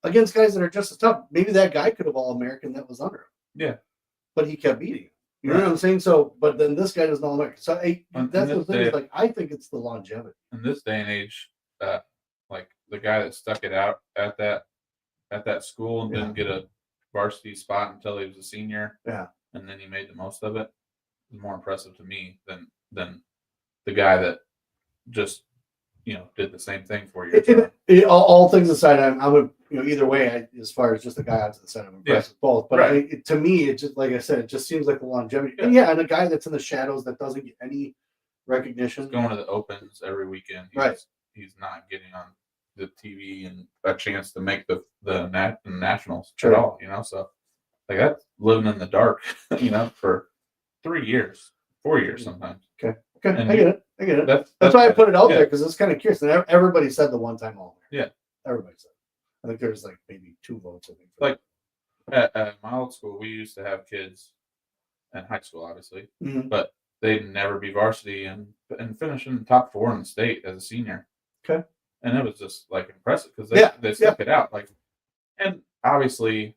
Against guys that are just as tough. Maybe that guy could have All-American that was under him. Yeah. But he kept beating him. You know what I'm saying? So, but then this guy doesn't All-American. So that's the thing. Is like, I think it's the longevity. In this day and age, like the guy that stuck it out at that school and didn't get a varsity spot until he was a senior. Yeah. And then he made the most of it. Is more impressive to me than the guy that just did the same thing 4 years. All things aside, I'm either way. as far as just the guy out to the side, I'm impressed with both. But to me, it just like I said, it just seems like the longevity. Yeah. And a guy that's in the shadows that doesn't get any recognition. He's going to the opens every weekend. He's not getting on the TV and a chance to make the nationals at all. So like that's living in the dark. For 3 years, 4 years sometimes. Okay, I get I get it. That's why I put it out there because it's kind of curious. And everybody said the one-time All-American. Yeah. Everybody said. I think there's like maybe 2 votes. I think. Like at my old school, we used to have kids in high school, obviously, but they'd never be varsity and finish in the top 4 in the state as a senior. Okay. And it was just like impressive because they stuck it out. Like, and obviously,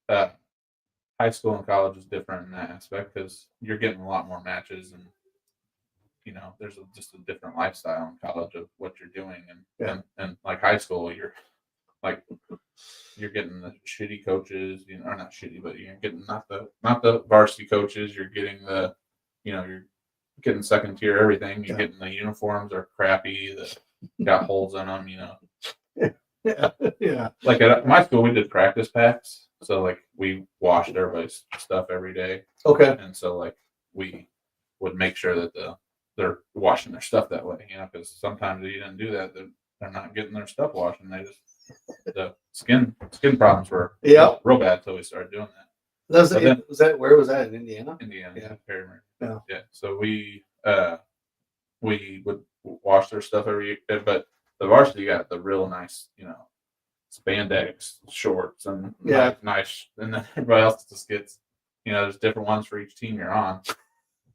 high school and college is different in that aspect because you're getting a lot more matches and there's just a different lifestyle in college of what you're doing and like high school you're getting the shitty coaches, or not shitty, but you're getting not the varsity coaches. You're getting you're getting second tier everything. You're getting the uniforms are crappy that got holes in them. Yeah. Like at my school, we did practice packs, so like we washed everybody's stuff every day. Okay. And so like we would make sure that they're washing their stuff that way, because sometimes you didn't do that, they're not getting their stuff washed, and the skin problems were real bad until we started doing that. Where was that in Indiana? Indiana, yeah, Perryman. Yeah. So we would wash their stuff every year, but the varsity got the real nice, spandex shorts and nice, and then everybody else just gets, there's different ones for each team you're on,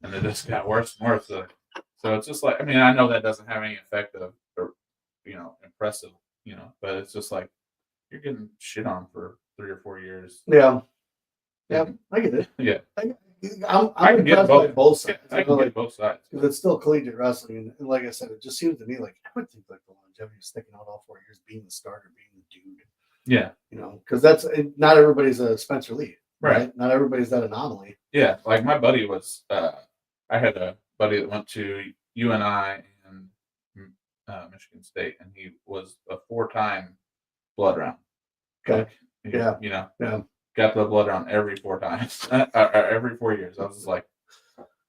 and it just got worse and worse. So it's just like, I know that doesn't have any effect of, impressive, but it's just like you're getting shit on for 3 or 4 years. Yeah, I get it. Yeah, I'm impressed by both sides. I can get both sides because it's still collegiate wrestling, and like I said, it just seems to me like I would think like the longevity of sticking out all 4 years, being the starter, being the dude. Yeah, because that's not everybody's a Spencer Lee, right? Not everybody's that anomaly. Yeah, like my buddy was. I had a buddy that went to UNI and Michigan State, and he was a 4-time blood round. Okay. Got the blood round every 4 times, every 4 years. I was just like,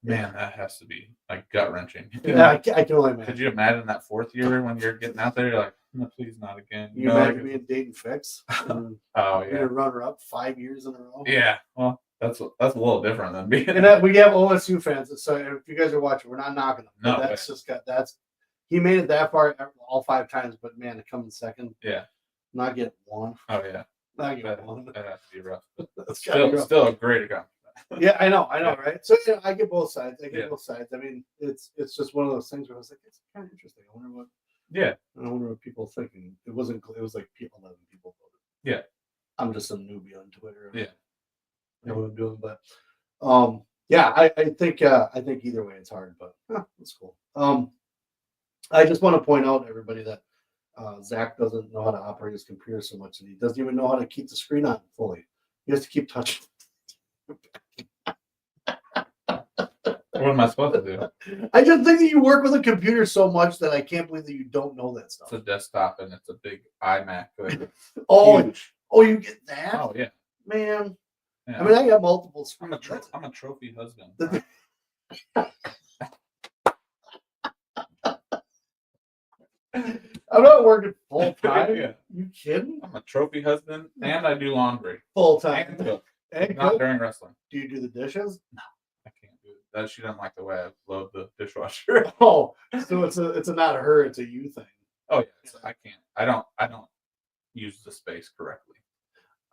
man, that has to be like gut wrenching. Yeah, I can only imagine. Could you imagine that 4th year when you're getting out there? You're like, no, please not again. You imagine being Dayton Fix? Oh yeah, you're a runner-up 5 years in a row. Yeah, well, that's a little different than being. And we have OSU fans, so if you guys are watching, we're not knocking them. No, that's he made it that far all 5 times, but man, to come in second, not getting 1. Oh yeah, not getting 1. That has to be rough. Still a great accomplishment. Yeah, I know, right? So I get both sides. I mean, it's just one of those things where I was like, it's kind of interesting. I wonder what. Yeah. I wonder what people are thinking. It was like 11 people voted. Yeah. I'm just a newbie on Twitter. Yeah. I know what I'm doing, but I think either way it's hard, but that's cool. I just want to point out everybody that Zach doesn't know how to operate his computer so much, and he doesn't even know how to keep the screen on fully. He has to keep touching. What am I supposed to do? I just think that you work with a computer so much that I can't believe that you don't know that stuff. It's a desktop and it's a big iMac. Huge. You get that? Oh yeah, man. Yeah. I mean, I got multiple screens. I'm a trophy husband. I'm not working full time. Yeah. You kidding? I'm a trophy husband, and I do laundry full time. And cook. And not cook? During wrestling. Do you do the dishes? No, I can't do it. That she doesn't like the way I load the dishwasher. Oh, so it's a not a her, it's a you thing. Oh yeah, I can't. I don't use the space correctly.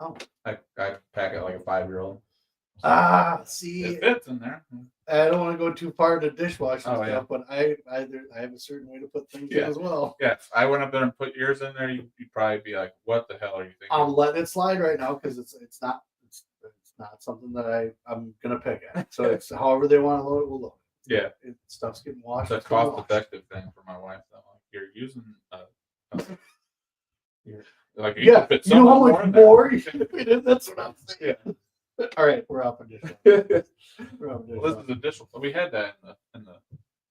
Oh, I pack it like a 5-year-old. So see, it fits in there. I don't want to go too far into dishwashing stuff, but I have a certain way to put things in as well. Yeah, if I went up there and put yours in there, you'd probably be like, "What the hell are you thinking?" I'm letting it slide right now because it's not something that I'm gonna pick at. So it's however they want to load it, we'll load it. Yeah, stuff's getting washed. It's a cost-effective thing for my wife. Though, like you're using you know how much more you should put in. That's what I'm saying. Yeah. All right, we're off of dishwasher. Well, this is additional. We had that in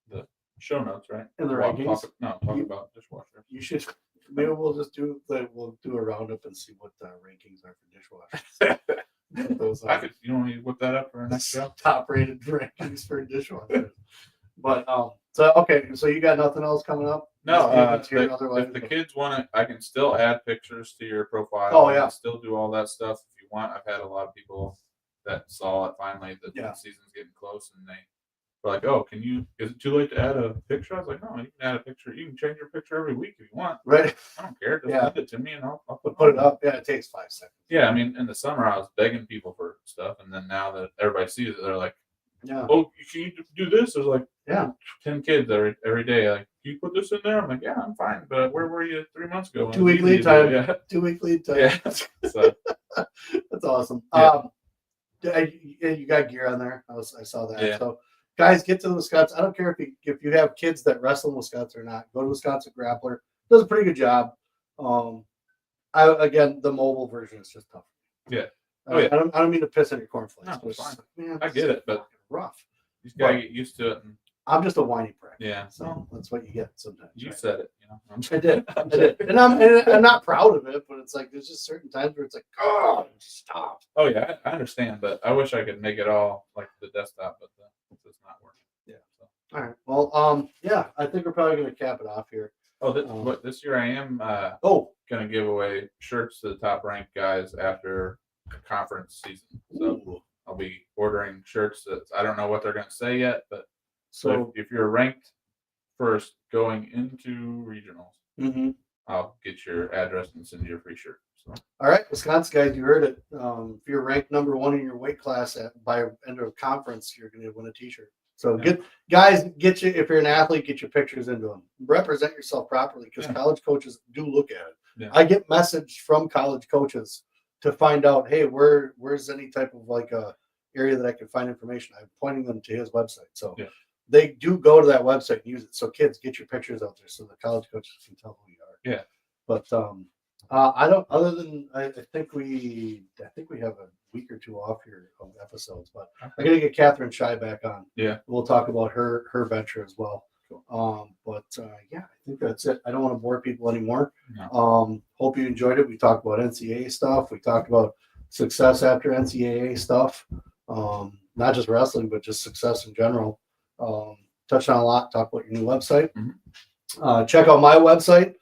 the show notes, right? In the rankings. Talk about dishwasher. You should. Maybe we'll just do a roundup and see what the rankings are for dishwashers. I could. You want me to whip that up for our next show? Top rated rankings for dishwashers. But so you got nothing else coming up? No, if the kids want it, I can still add pictures to your profile. Oh yeah, I can still do all that stuff if you want. I've had a lot of people that saw it finally. The season's getting close, We're like, oh, is it too late to add a picture? I was like, no, you can add a picture. You can change your picture every week if you want. Right. I don't care. Just Yeah. send it to me and I'll Put it up. Yeah, it takes 5 seconds. Yeah, I mean, in the summer I was begging people for stuff, and then now that everybody sees it, they're like, Yeah. oh, can you do this? There's like Yeah. 10 kids every day. Like, can you put this in there? I'm like, yeah, I'm fine. But where were you 3 months ago? 2 week lead time. Yeah. 2 week lead time. Yeah. So, that's awesome. Yeah. You got gear on there. I saw that. Yeah. So, guys, get to the Wisconsin. I don't care if you have kids that wrestle in Wisconsin or not. Go to Wisconsin Grappler. Does a pretty good job. Again, the mobile version is just tough. Yeah. Oh, yeah. I don't mean to piss on your cornflakes. No, but it's fine. Man, I get it, but rough. you just gotta get used to it. And, I'm just a whiny prick. yeah. So that's what you get sometimes. You right? said it. I did. And I'm not proud of it, but it's like there's just certain times where it's like, oh, stop. Oh yeah, I understand, but I wish I could make it all like the desktop, but it's not working. Yeah. So. All right. Well, yeah, I think we're probably going to cap it off here. Oh, this year I am going to give away shirts to the top ranked guys after conference season. So Ooh. I'll be ordering shirts that I don't know what they're going to say yet, but so if you're ranked first going into regionals, I'll get your address and send you a free shirt. So. All right, Wisconsin guys, you heard it. If you're ranked number 1 in your weight class by end of conference, you're going to win a T-shirt. So get you. If you're an athlete, get your pictures into them. Represent yourself properly because college coaches do look at it. Yeah. I get message from college coaches to find out, hey, where's any type of like a area that I can find information. I'm pointing them to his website. So they do go to that website and use it. So kids, get your pictures out there so the college coaches can tell who you are. Yeah. But I don't. Other than I think we have a week or 2 off here of episodes, but I'm gonna get Catherine Shy back on. Yeah, we'll talk about her venture as well. Cool. Yeah, I think that's it. I don't want to bore people anymore. No. Hope you enjoyed it. We talked about NCAA stuff. We talked about success after NCAA stuff. Not just wrestling, but just success in general. Touched on a lot. Talk about your new website. Check out my website.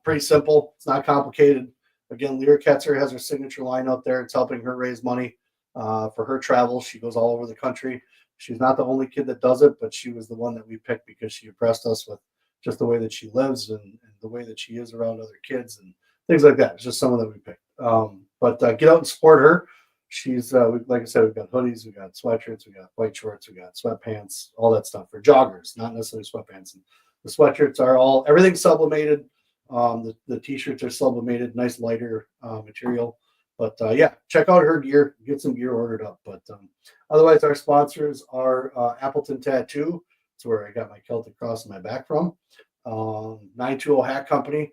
Pretty simple. It's not complicated. Again, Lyra Ketzer has her signature line out there. It's helping her raise money for her travels. She goes all over the country. She's not the only kid that does it, but she was the one that we picked because she impressed us with just the way that she lives and the way that she is around other kids and things like that. It's just someone that we picked. But get out and support her. She's like I said, we've got hoodies, we got sweatshirts, we got white shorts, we got sweatpants, all that stuff for joggers, not necessarily sweatpants. And the sweatshirts are everything's sublimated. The t-shirts are sublimated, nice lighter material. But yeah, check out her gear, get some gear ordered up. But otherwise, our sponsors are Appleton Tattoo. It's where I got my Celtic cross in my back from. 920 Hat Company.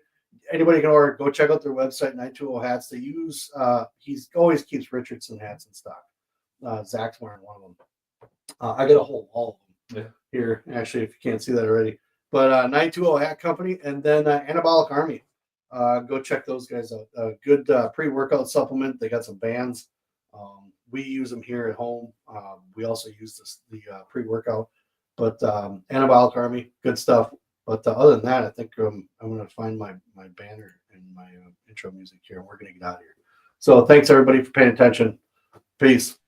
Anybody can order. Go check out their website, 920 Hats. They use, he always keeps Richardson hats in stock. Zach's wearing one of them. I got a whole all of them here, actually, if you can't see that already. But 920 Hat Company, and then Anabolic Army. Go check those guys out. Good pre-workout supplement. They got some bands. We use them here at home. We also use the pre-workout. But Anabolic Army, good stuff. But other than that, I think I'm going to find my banner and my intro music here, and we're going to get out of here. So thanks, everybody, for paying attention. Peace.